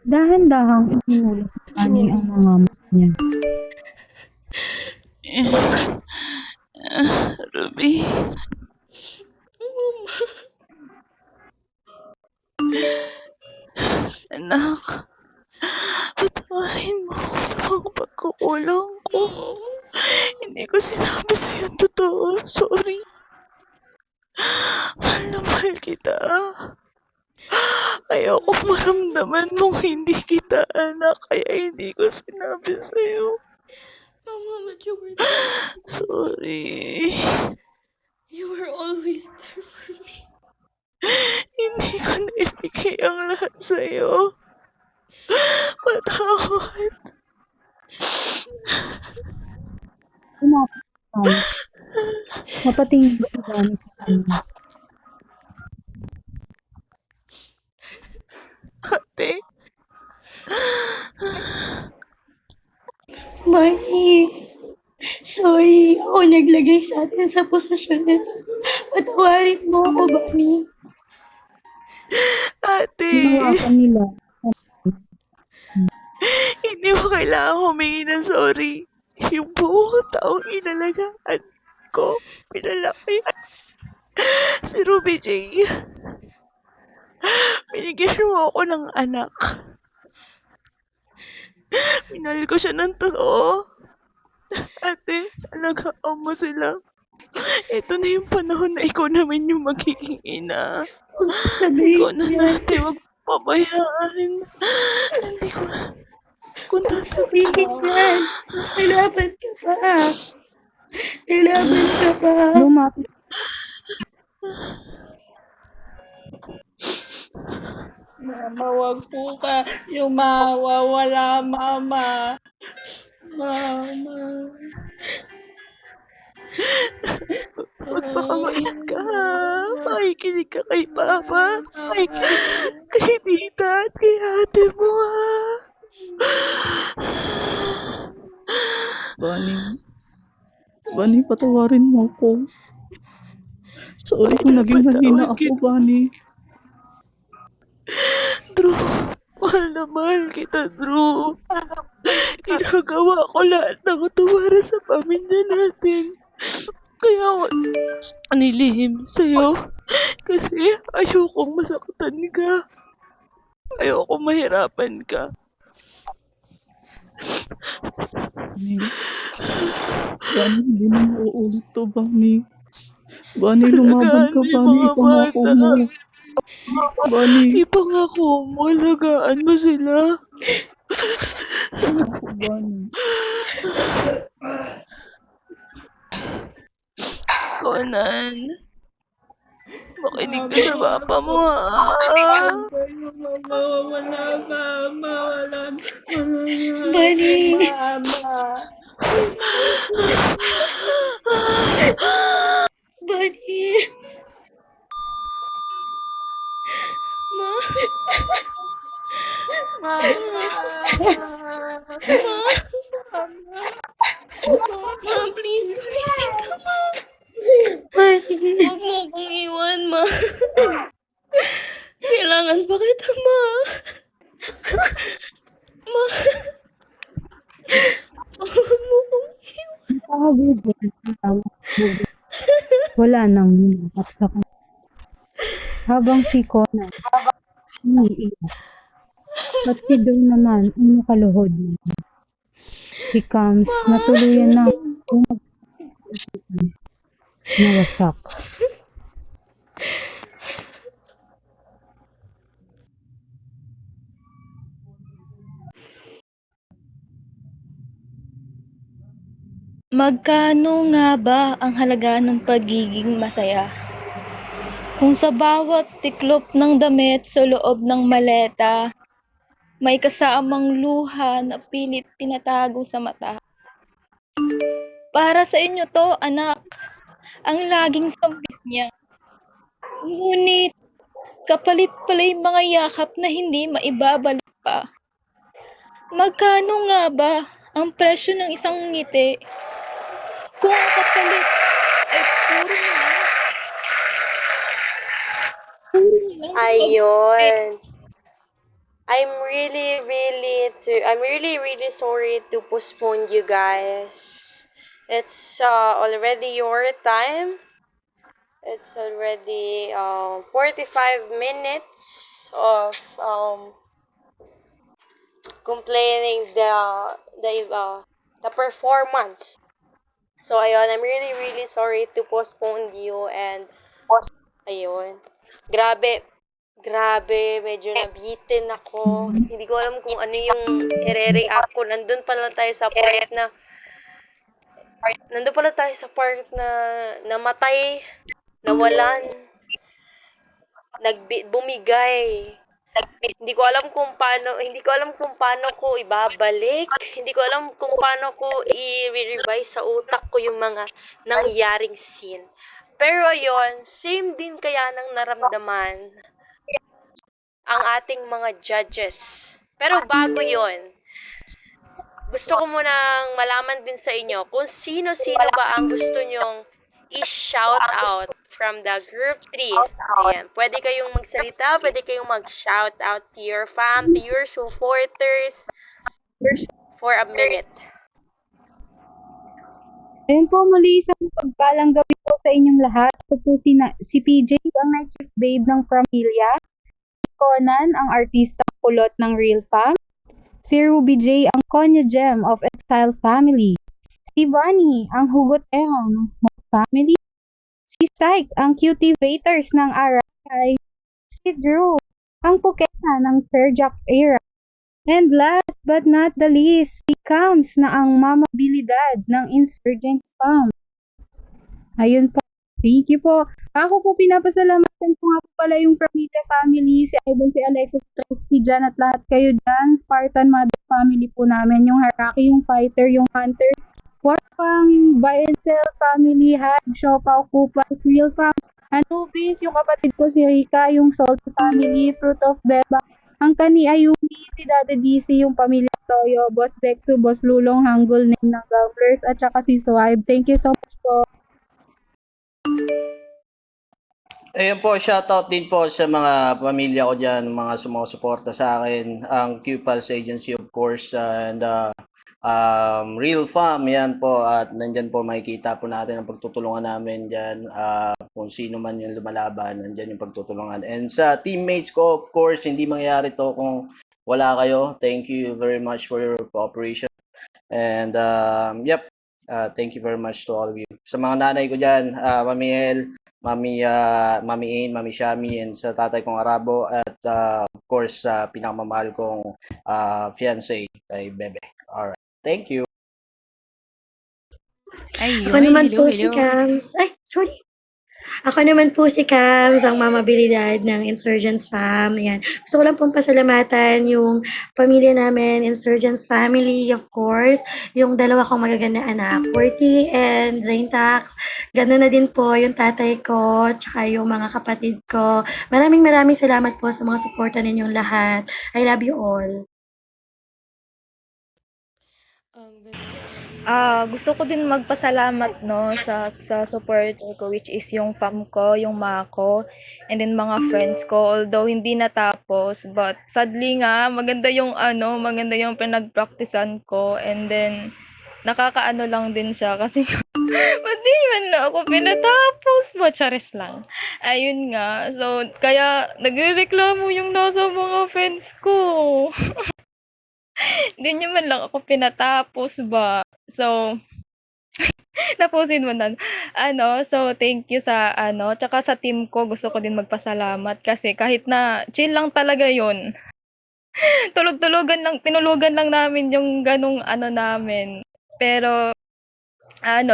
Dahan-dahang itinulong ni Bunny ang mga mata niya. Ruby, anak, patawarin mo ako sa mga pagkukulang ko. Hindi ko sinabi sa'yo ang totoo. Sorry. Mahal na mahal kita. Ayokong maramdaman mong hindi kita anak, kaya hindi ko sinabi sa'yo. Mama, but you were there. Sorry. You were always there for me. Hindi ko naibigay ang lahat sa'yo. Patawad. Umapit tayo. Napatingin ba si Bunny sa kanya? Ate, Bunny! Sorry, ako naglagay sa atin sa posisyon na to. Patawarin mo ako, Bunny. ate, Hinawakan nila. hindi mo kailangan humingi ng sorry. Yung buong taong inalagaan ko, pinalaki si Ruby J. Binigyan mo ako ng anak. Minahal ko siya ng totoo. Ate, alagaan mo sila. Ito na yung panahon na ikaw naman yung magiging ina. Sigaw na natin, wag pabayaan. Hindi ko... Kung Sabihin yan. Nilaban ka pa. Nilaban ka pa. Lumapit Mama, wag po ka yung mawawala, Mama. Mama. Huwag baka maiyak ka. Makikinig ka kay Papa. Makikinig kay Tita at kay ate mo ha. Bunny, patawarin mo ako. Sorry kung naging mahina ako, Bunny. Drew, mahal na mahal kita, Drew. Ginagawa ko lahat ng tuwara sa pamilya natin. Kaya ako nilihim sa'yo. Kasi ayokong masaktan ka. Ayokong mahirapan ka. Bunny, hindi na mauulit to, Bunny. Bunny, lumaban ka, Bunny. Ipangako mo. Bunny, Ipangako mo, alagaan mo sila. Bunny. Conan, makinig ka sa papa mo ha. Mawawala, Mama. Wala. Bunny! Mama. Bunny! Ma, please, gumising ka, ma. Huwag mo akong iwan, ma. Kailangan pa kita, ma. Ma, huwag mo akong Nakakagugulat ang tama. Wala nang minatap sa kanya. Habang si Conan umiiyak. At si Joe naman ang nakaluhod na. Si Kams na tuluyan na nawasak. Magkano nga ba ang halaga ng pagiging masaya? Kung sa bawat tiklop ng damit sa loob ng maleta, may kasamang luha na pilit tinatago sa mata. Para sa inyo to, anak, ang laging sambit niya. Ngunit, kapalit pala yung mga yakap na hindi maibabalik pa. Magkano nga ba ang presyo ng isang ngiti? Kung ang kapalit ay puro nilang Ayun. I'm really sorry to postpone you guys. It's already your time. It's already 45 minutes of complaining the performance. So ayun, I'm really sorry to postpone you and ayun. Grabe, medyo nabitin ako. Hindi ko alam kung ano yung i-react ko. Nandun pala tayo sa part na namatay, nawalan, bumigay. Hindi ko alam kung paano ko ibabalik. Hindi ko alam kung paano ko i-revise sa utak ko yung mga nangyaring scene. Pero yon, same din kaya ng naramdaman ang ating mga judges. Pero bago yon, gusto ko munang malaman din sa inyo kung sino-sino ba ang gusto nyong i-shout out from the group 3. Ayan, pwede kayong magsalita, pwede kayong mag-shout out to your fam, to your supporters for a minute. Ayun po muli, isang pagpalang gabi po sa inyong lahat. Ito po si PJ, ang night shift babe ng pamilya. Si Conan, ang artistang kulot ng Real Fam. Si Ruby J, ang Konya Gem of Exile Family. Si Bunny, ang hugot ehong ng Small Family. Si Syke, ang cultivators ng Aray. Si Drew, ang pukesa ng Fairjack era. And last but not the least, si Kams na ang mamabilidad ng Insurgents Farm. Ayun po. Thank you po. Ako po pinapasalamatan ko nga po pala yung Pramita family, si Ivan, si Alexis, si Jan at lahat kayo dyan. Spartan Mother family po namin. Yung Haraki, yung Fighter, yung Hunters. Warpang, Bayencel family, Hag, Siopaw, Kupas, Real Fam, Anubis, yung kapatid ko si Rika, yung Salt family, Fruit of Beba, ang Kani Ayumi, si Dada DC, yung pamilya Toyo, Boss Dexu, Boss Lulong, Hanggol, Name ng Gamblers, at saka si Suaib. Thank you so much po. Ayun po, shoutout din po sa mga pamilya ko dyan, mga sumusuporta sa akin, ang QPALS Agency of course, and Real Fam, yan po, at nandyan po makikita po natin ang pagtutulungan namin dyan, kung sino man yung lumalaban, nandyan yung pagtutulungan. And sa teammates ko, of course, hindi mangyayari to kung wala kayo. Thank you very much for your cooperation. And thank you very much to all of you. Sa mga nanay ko dyan, Mami El, Mami Ain, Mami Shami, and sa tatay kong Arabo, at of course sa pinakamamahal kong fiancé kay Bebe. Alright. Thank you. Ako naman po si Kams. Ay, sorry. Ako naman po si Cams, ang mamabilidad ng Insurgents Fam. Ayan. Gusto ko lang pong pasalamatan yung pamilya namin, Insurgents family, of course. Yung dalawa kong magaganda anak, Worthy and Zaintax. Ganun na din po yung tatay ko, tsaka yung mga kapatid ko. Maraming salamat po sa mga suporta ninyong lahat. I love you all. Good evening. Gusto ko din magpasalamat no sa support ko, which is yung fam ko, yung ma ko, and then mga friends ko. Although hindi natapos, but sadly nga maganda yung maganda yung pinagpraktisan ko, and then nakakaano lang din siya kasi ba't di man na ako pinatapos ba? Charis lang. Ayun nga. So, kaya nagrereklamo yung nasa mga friends ko. Hindi niyo man lang ako pinatapos ba? So, tapusin mo na. So thank you sa tsaka sa team ko gusto ko din magpasalamat kasi kahit na chill lang talaga 'yun. Tinulugan lang namin yung ganung namin. Pero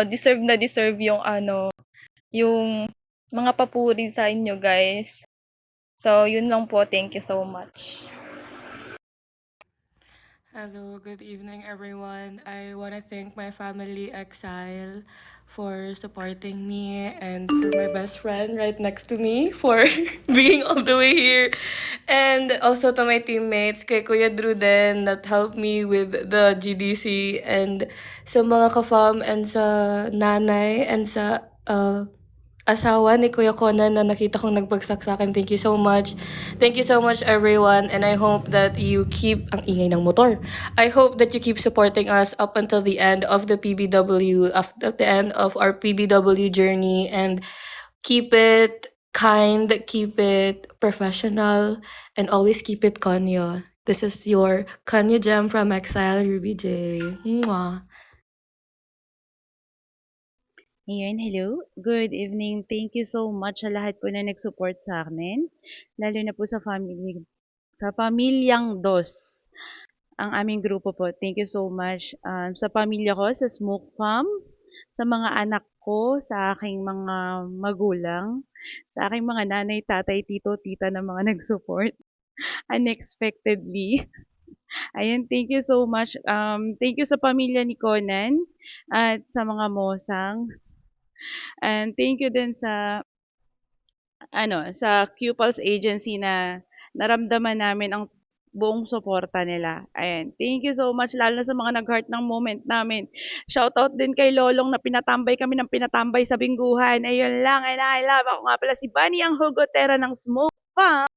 deserve na deserve yung mga papuri sa inyo, guys. So, yun lang po. Thank you so much. Hello, good evening, everyone. I want to thank my family Exile for supporting me and for my best friend right next to me for being all the way here. And also to my teammates, kay Kuya Drew din, that helped me with the GDC, and sa mga ka-fam and sa nanay and sa asawa ni Kuya Conan na nakita kong nagbagsak sa akin. Thank you so much. Thank you so much, everyone. And I hope that you keep... Ang ingay ng motor. I hope that you keep supporting us up until the end of the PBW, after the end of our PBW journey. And keep it kind, keep it professional, and always keep it Konyo. This is your Konyo Gem from Exile, Ruby J. Mwah. Ayun, hello. Good evening. Thank you so much sa lahat po na nag-support sa amin. Lalo na po sa pamilyang DOS. Ang aming grupo po. Thank you so much. Sa pamilya ko, sa Smoke Farm, sa mga anak ko, sa aking mga magulang, sa aking mga nanay, tatay, tito, tita na mga nag-support unexpectedly. Ayun, thank you so much. Thank you sa pamilya ni Conan at sa mga Mosang. And thank you din sa Q-Pulse Agency na naramdaman namin ang buong suporta nila. Ayan. Thank you so much, lalo na sa mga nag-heart ng moment namin. Shoutout din kay Lolong na pinatambay kami ng pinatambay sa Bingguhan. Ayun lang, and I love. Ako nga pala si Bunny, ang hugotera ng Smoke Farm.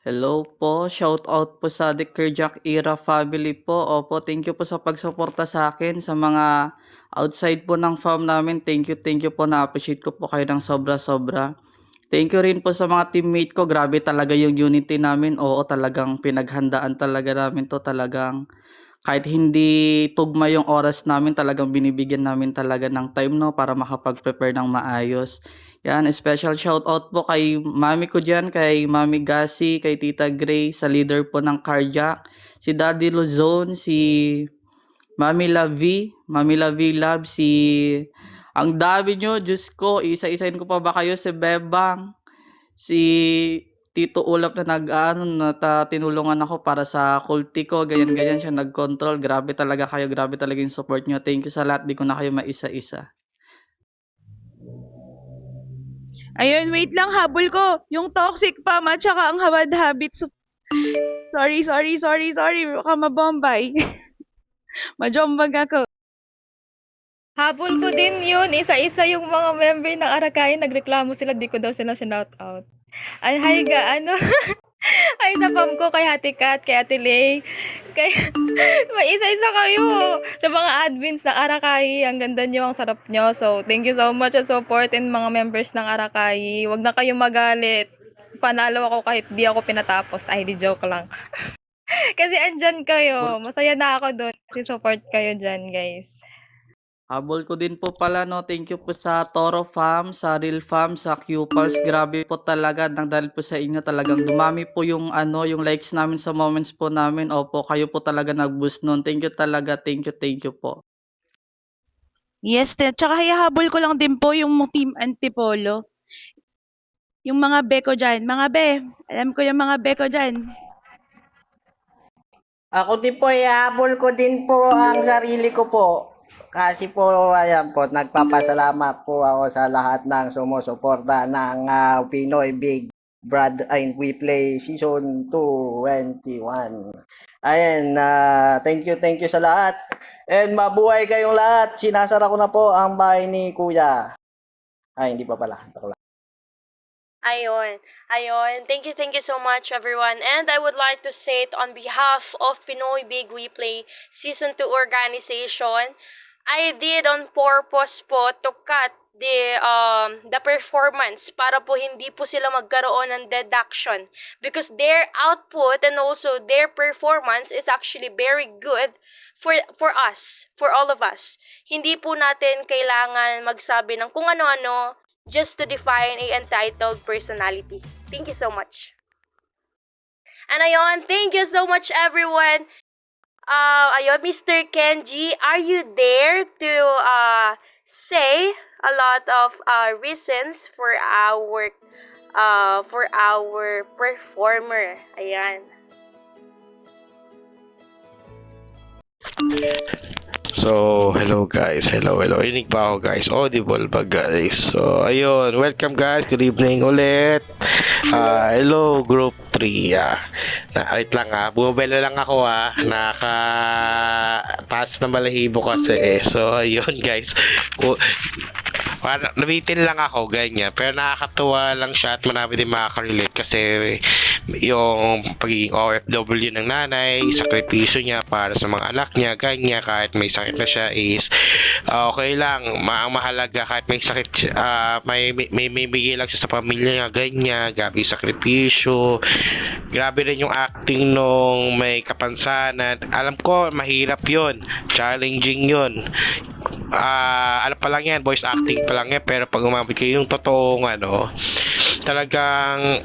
Hello po, shout out po sa The Kerjak Era family po. Opo, thank you po sa pagsuporta sa akin sa mga outside po ng farm namin. Thank you po, na-appreciate ko po kayo ng sobra-sobra. Thank you rin po sa mga teammate ko. Grabe talaga yung unity namin. Oo, talagang pinaghandaan talaga namin to. Talagang kahit hindi tugma yung oras namin, talagang binibigyan namin talaga ng time para makapag-prepare ng maayos. Yan, special shout out po kay mami ko dyan, kay Mami Gasi, kay Tita Gray, sa leader po ng Cardiac, si Daddy Luzon, si Mami Lavi Love, ang dami nyo, Diyos ko, isa-isain ko pa ba kayo, si Bebang, si Tito Ulap na tinulungan ako para sa kulti ko, ganyan siya nag-control. Grabe talaga kayo, grabe talaga yung support nyo. Thank you sa lahat, di ko na kayo maisa-isa. Ayun, wait lang, habol ko. Yung toxic pa, at saka ang hawad habits. Sorry. Baka mabombay. Majombag ako. Habol ko din yun. Isa-isa yung mga member ng Arakay. Nagreklamo sila. Di ko daw sila shout out. Ay, hi ga, ay, sa fam ko, kay Hati Kat, kay Ate Lay, may isa-isa kayo sa mga admins ng Arakay. Ang ganda nyo, ang sarap nyo. So, thank you so much sa support and mga members ng Arakay. Huwag na kayo magalit. Panalo ako kahit di ako pinatapos. Ay, di joke lang. Kasi andyan kayo. Masaya na ako doon. Kasi support kayo dyan, guys. Habol ko din po pala, no. Thank you po sa Toro Fam, sa Real Fam, sa Q-Pulse. Grabe po talaga. Nang dahil po sa inyo talagang dumami po yung yung likes namin sa moments po namin. Opo, kayo po talaga nag-boost nun. Thank you talaga. Thank you po. Yes, tsaka hahabol ko lang din po yung Team Antipolo. Yung mga beko dyan. Mga be, alam ko yung mga beko dyan. Ako din po, ihabol ko din po ang sarili ko po. Kasi po, ayan po, nagpapasalamat po ako sa lahat ng sumusuporta ng Pinoy Big Brother We Play Season 221. Ayan, thank you sa lahat. And mabuhay kayong lahat. Sinasara ko na po ang bahay ni Kuya. Ay, hindi pa pala. Ayun. Thank you so much, everyone. And I would like to say it on behalf of Pinoy Big We Play Season 2 organization. I did on purpose po to cut the performance para po hindi po sila magkaroon ng deduction because their output and also their performance is actually very good for us, for all of us. Hindi po natin kailangan magsabi ng kung ano-ano just to define a entitled personality. Thank you so much. And ayun, thank you so much, everyone. Ayun, Mr. Kenji, are you there to say a lot of reasons for our performer? Ayan. So, hello guys. Hello. Inig ba ako guys? Audible ba guys? So, ayun. Welcome guys. Good evening ulit. Hello group 3. Wait lang bumabela lang ako Nakataas na balahibo kasi So, ayun guys. Nabitin lang ako, ganyan. Pero nakakatuwa lang siya at marami din makaka-relate kasi yung pagiging OFW ng nanay, sakripisyo niya para sa mga anak niya, ganyan. Kahit may sakit na siya is okay lang. Ang mahalaga kahit may sakit, may bigay lang siya sa pamilya niya, ganyan. Grabe yung sakripisyo. Grabe rin yung acting nung may kapansanan. Alam ko, mahirap yon, challenging yon. Ano pa lang yan, voice acting pa lang yan, pero pag umabot kayo yung totoong talagang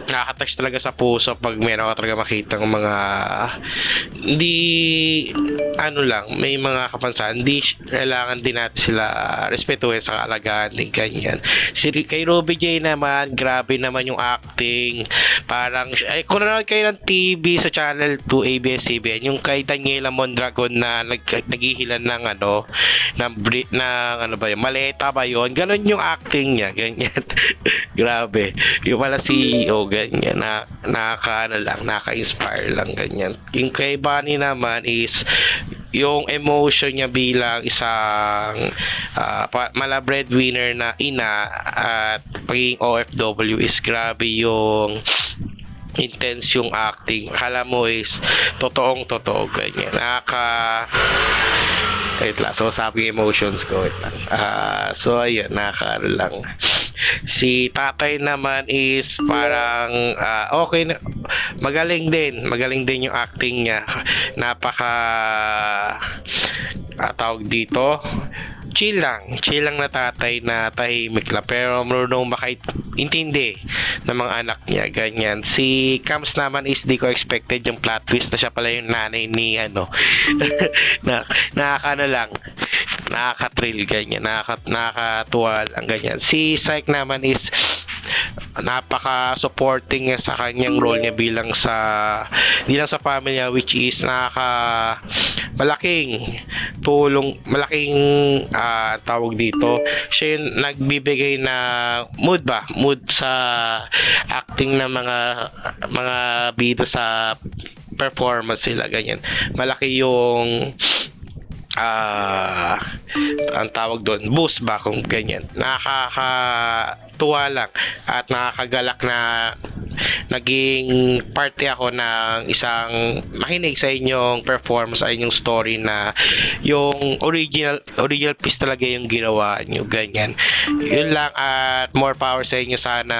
nakaka-touch talaga sa puso pag meron ka talaga makita ng mga hindi may mga kapansanan, hindi kailangan din natin sila respetuhin sa kaalagaan din ganyan. Kay Ruby J naman, grabe naman yung acting, parang kung nanonood kayo ng TV sa channel 2 ABS-CBN, yung kay Daniela Mondragon na naghihilan ng maleta ba yun, ganun yung acting niya, ganyan. Grabe, yung pala CEO, ganyan, naka-inspire lang, ganyan. Yung kay Bunny naman is yung emotion niya bilang isang mala breadwinner na ina at pagiging OFW is grabe yung intense yung acting. Akala mo is totoong-totoo, ganyan. Wait lang, so sabi emotions ko, wait lang. So ayun, lang. Si tatay naman is parang okay na, magaling din yung acting niya. Napaka tawag dito, chill lang na tatay na tahimik lang pero marunong makaintindi ng mga anak niya, ganyan. Si Cams naman is di ko expected yung plot twist na siya pala yung nanay ni nakaka-thrill, ganyan, nakakatuwa lang, ganyan. Si Syke naman is napaka-supporting niya sa kanyang role niya bilang hindi lang sa family niya, which is malaking tulong, tawag dito, siya yung nagbibigay na mood sa acting ng mga bida sa performance sila, ganyan. Malaki yung ang tawag doon, boost ba kung ganyan. Nakakatuwa lang at nakakagalak na naging party ako ng isang makinig sa inyong performance, sa inyong story na yung original piece talaga yung ginawa nyo, ganyan. Yun lang at more power sa inyo. Sana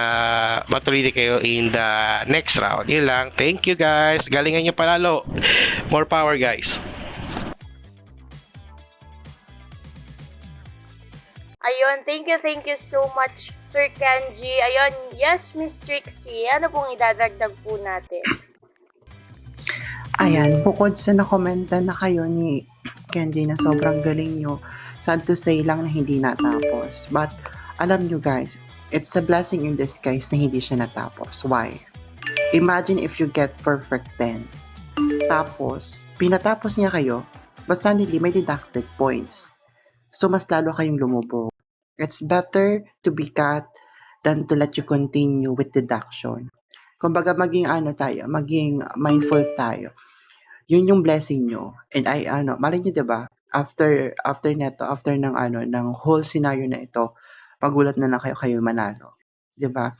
matuloy kayo in the next round. Yun lang. Thank you guys. Galingan nyo palalo. More power guys. Ayun, thank you so much, Sir Kenji. Ayun, yes, Miss Trixie, ano pong idadagdag po natin? Ayan, bukod sa nakomenta na kayo ni Kenji na sobrang galing nyo, sad to say lang na hindi natapos. But, alam nyo guys, it's a blessing in disguise na hindi siya natapos. Why? Imagine if you get perfect 10. Tapos, pinatapos niya kayo, but suddenly may deducted points. So, mas lalo kayong lumubog. It's better to be cut than to let you continue with deduction. Kumbaga, maging mindful tayo. Yun yung blessing nyo. And malay nyo, diba? After ng whole scenario na ito, pagulat na lang kayo manalo. Diba?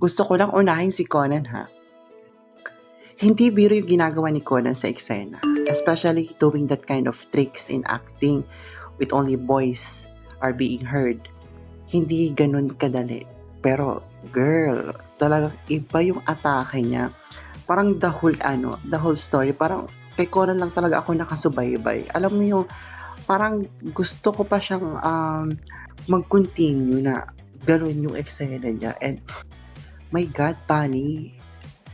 Gusto ko lang unahin si Conan, ha? Hindi biro yung ginagawa ni Conan sa eksena. Especially doing that kind of tricks in acting with only voice are being heard. Hindi ganun kadali. Pero, girl, talagang iba yung atake niya. Parang the whole story, parang kay Conan lang talaga ako nakasubaybay. Alam mo yung, parang gusto ko pa siyang mag-continue na ganun yung eksena niya. And, my God, Bunny,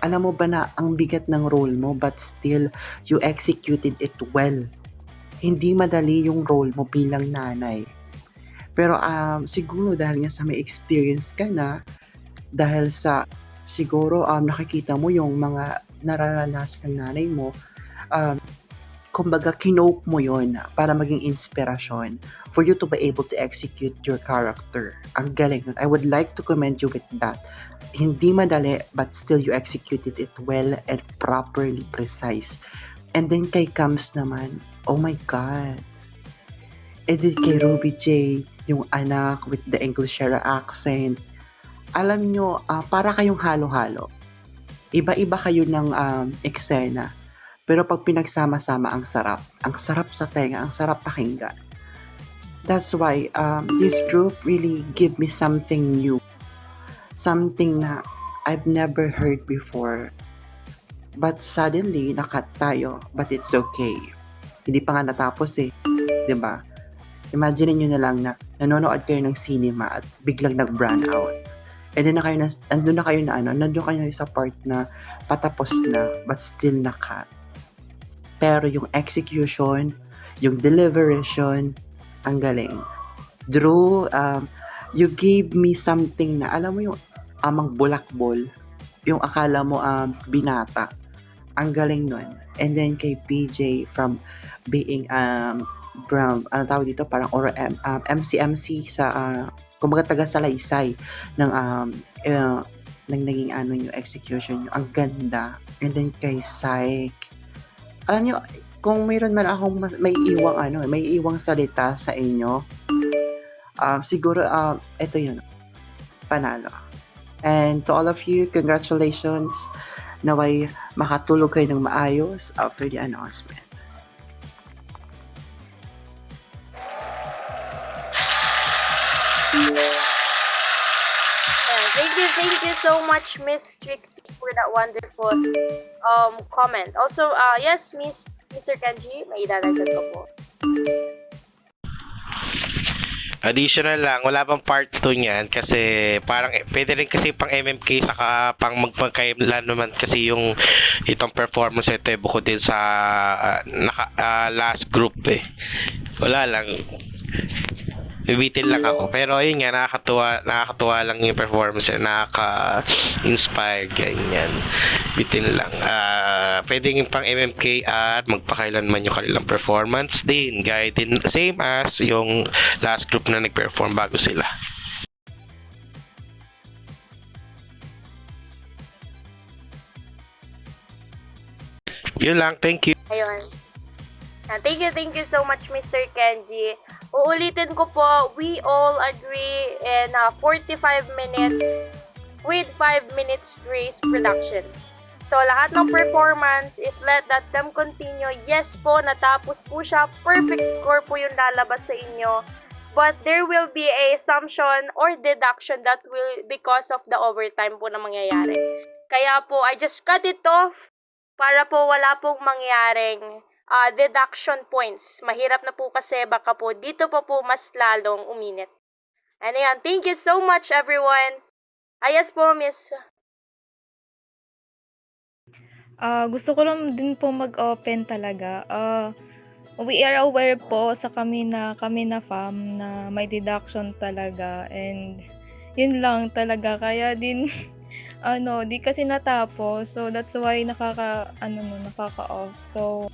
alam mo ba na ang bigat ng role mo but still you executed it well. Hindi madali yung role mo bilang nanay. Pero siguro dahil nga sa may experience ka na, dahil sa siguro nakikita mo yung mga nararanasan ng nanay mo, kumbaga kinope mo yon para maging inspirasyon for you to be able to execute your character. Ang galing nun. I would like to commend you with that. Hindi madali but still you executed it well and properly precise. And then kay Kams naman, oh my God. And then kay Ruby J, yung anak with the Englishera accent. Alam nyo, para kayong halo-halo. Iba-iba kayo ng eksena. Pero pag pinagsama-sama, ang sarap. Ang sarap sa tenga, ang sarap pakinggan. That's why this group really give me something new. Something na I've never heard before. But suddenly, nakat tayo. But it's okay. Hindi pa nga natapos eh. Diba? Imagine nyo na lang na nanonood kayo ng cinema at biglang nag-brown out. And then nandun kayo sa part na patapos na but still nakat. Pero yung execution, yung deliberation, ang galing. Drew, you gave me something na, alam mo yung amang bulakbol, yung akala mo binata. Ang galing nun. And then kay PJ from being from, parang or MC sa kumbaga taga Salaysay ng naging yung execution nyo. Ang ganda. And then kay Psych, alam nyo, kung mayroon man akong may iwang salita sa inyo, siguro ito yun, panalo. And to all of you, congratulations. Naway makatulog kayo ng maayos after the announcement. Thank you so much, Miss Trixie, for that wonderful comment. Also, yes, Mr. Kenji, may idadagdag ko po. Additional lang, wala pang part 2 niyan kasi parang pwede rin kasi pang MMK saka pang magpagkailan naman kasi yung itong performance ito bukod din sa last group eh. Wala lang. Bibitin lang ako. Pero ayun nga, nakakatuwa lang yung performance na nakaka-inspire, ganyan. Bitin lang. Pwedeng pang MMK at magpakailanman yung kanilang performance din. Gaya din, same as yung last group na nag-perform bago sila. Yun lang, thank you. Ayun. Thank you so much, Mr. Kenji. Uulitin ko po, we all agree in 45 minutes with 5 minutes grace productions. So, lahat ng performance, if let that them continue, yes po, natapos po siya. Perfect score po yung lalabas sa inyo. But there will be a assumption or deduction that will because of the overtime po na mangyayari. Kaya po, I just cut it off para po wala pong mangyaring deduction points. Mahirap na po kasi baka po dito pa po mas lalong uminit. And ayan, thank you so much everyone. Ayos po, Miss. Gusto ko lang din po mag-open talaga. We are aware po sa kami na fam na may deduction talaga, and yun lang talaga kaya din di kasi natapos, so that's why nakaka-off. So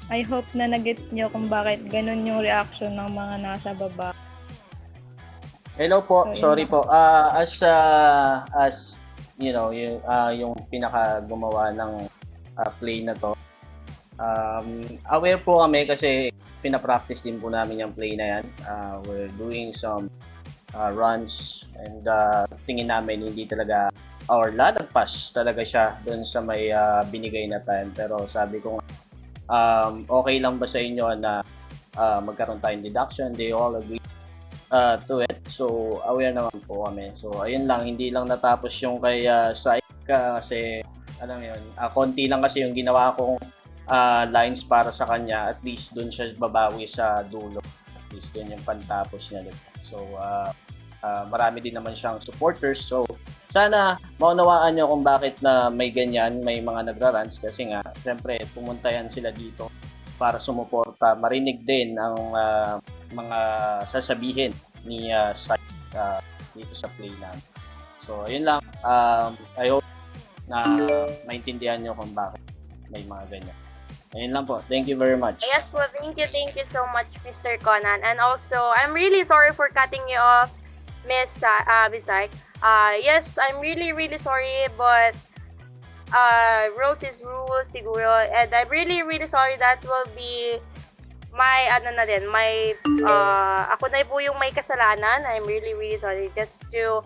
I hope na nagets nyo kung bakit ganun yung reaction ng mga nasa baba. Hello po, So, yun sorry lang. po. As you know, yung pinaka gumawa ng play na to. Aware po kami kasi pinapractice din po namin yung play na yan. We're doing some runs and tingin namin hindi talaga or lalagpas talaga siya doon sa may binigay na time. Pero sabi ko okay lang ba sa inyo na magkaroon tayong deduction? They all agree to it. So, aware naman po kami. So, ayun lang. Hindi lang natapos yung kay Saik kasi, alam yun, konti lang kasi yung ginawa kong lines para sa kanya. At least dun siya babawi sa dulo. At least dun yung pantapos niya. Diba? So, marami din naman siyang supporters. So, sana maunawaan nyo kung bakit na may ganyan, may mga nagra-runs. Kasi nga, syempre, pumunta yan sila dito para sumuporta. Marinig din ang mga sasabihin ni Sai dito sa play namin. So, ayun lang. I hope na maintindihan nyo kung bakit may mga ganyan. Ayun lang po. Thank you very much. Yes po, thank you so much, Mr. Conan. And also, I'm really sorry for cutting you off, Miss Saik. Yes, I'm really sorry, but rules is rules siguro, and I'm really sorry that will be my ako na po yung may kasalanan. I'm really sorry, just to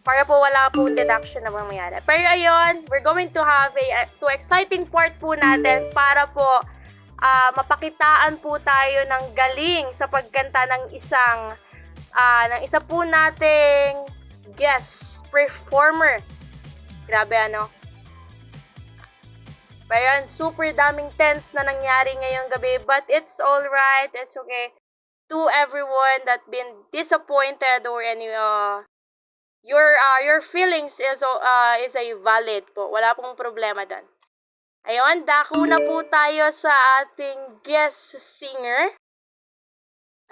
para po wala po deduction na mangyayari. Pero ayun, we're going to have to exciting part po natin para po mapakitaan po tayo ng galing sa pagkanta ng isa po nating guest performer. Grabe ano. Pero yan, super daming tense na nangyari ngayong gabi. But it's alright. It's okay. To everyone that been disappointed or any your feelings is a valid po. Wala pong problema doon. Ayun, dako na po tayo sa ating guest singer.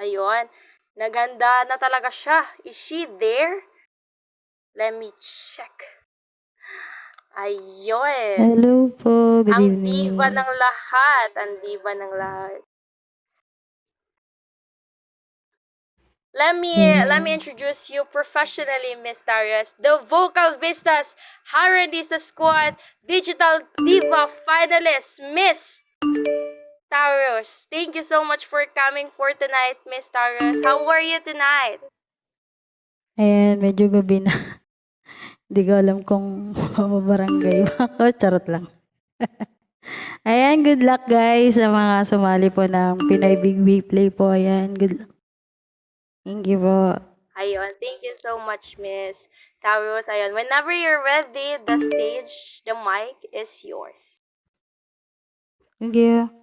Ayun, naganda na talaga siya. Is she there? Let me check. Ayun. Hello po, good Ang evening. diva ng lahat. Ang diva ng lahat. Let me introduce you professionally, Miss Darius. The Vocal Vistas Haradista Squad Digital Diva Finalist, Miss Darius. Thank you so much for coming for tonight, Miss Darius. How are you tonight? Ayan, medyo gabi na. Hindi ko alam kung mapabarangay ba ako. Charot lang. Ayan, good luck guys sa mga sumali po ng Pinoy Big Wave Play po. Ayan, good luck. Thank you po. Ayun, thank you so much, Miss Darius. Ayun, whenever you're ready, the stage, the mic is yours. Thank you.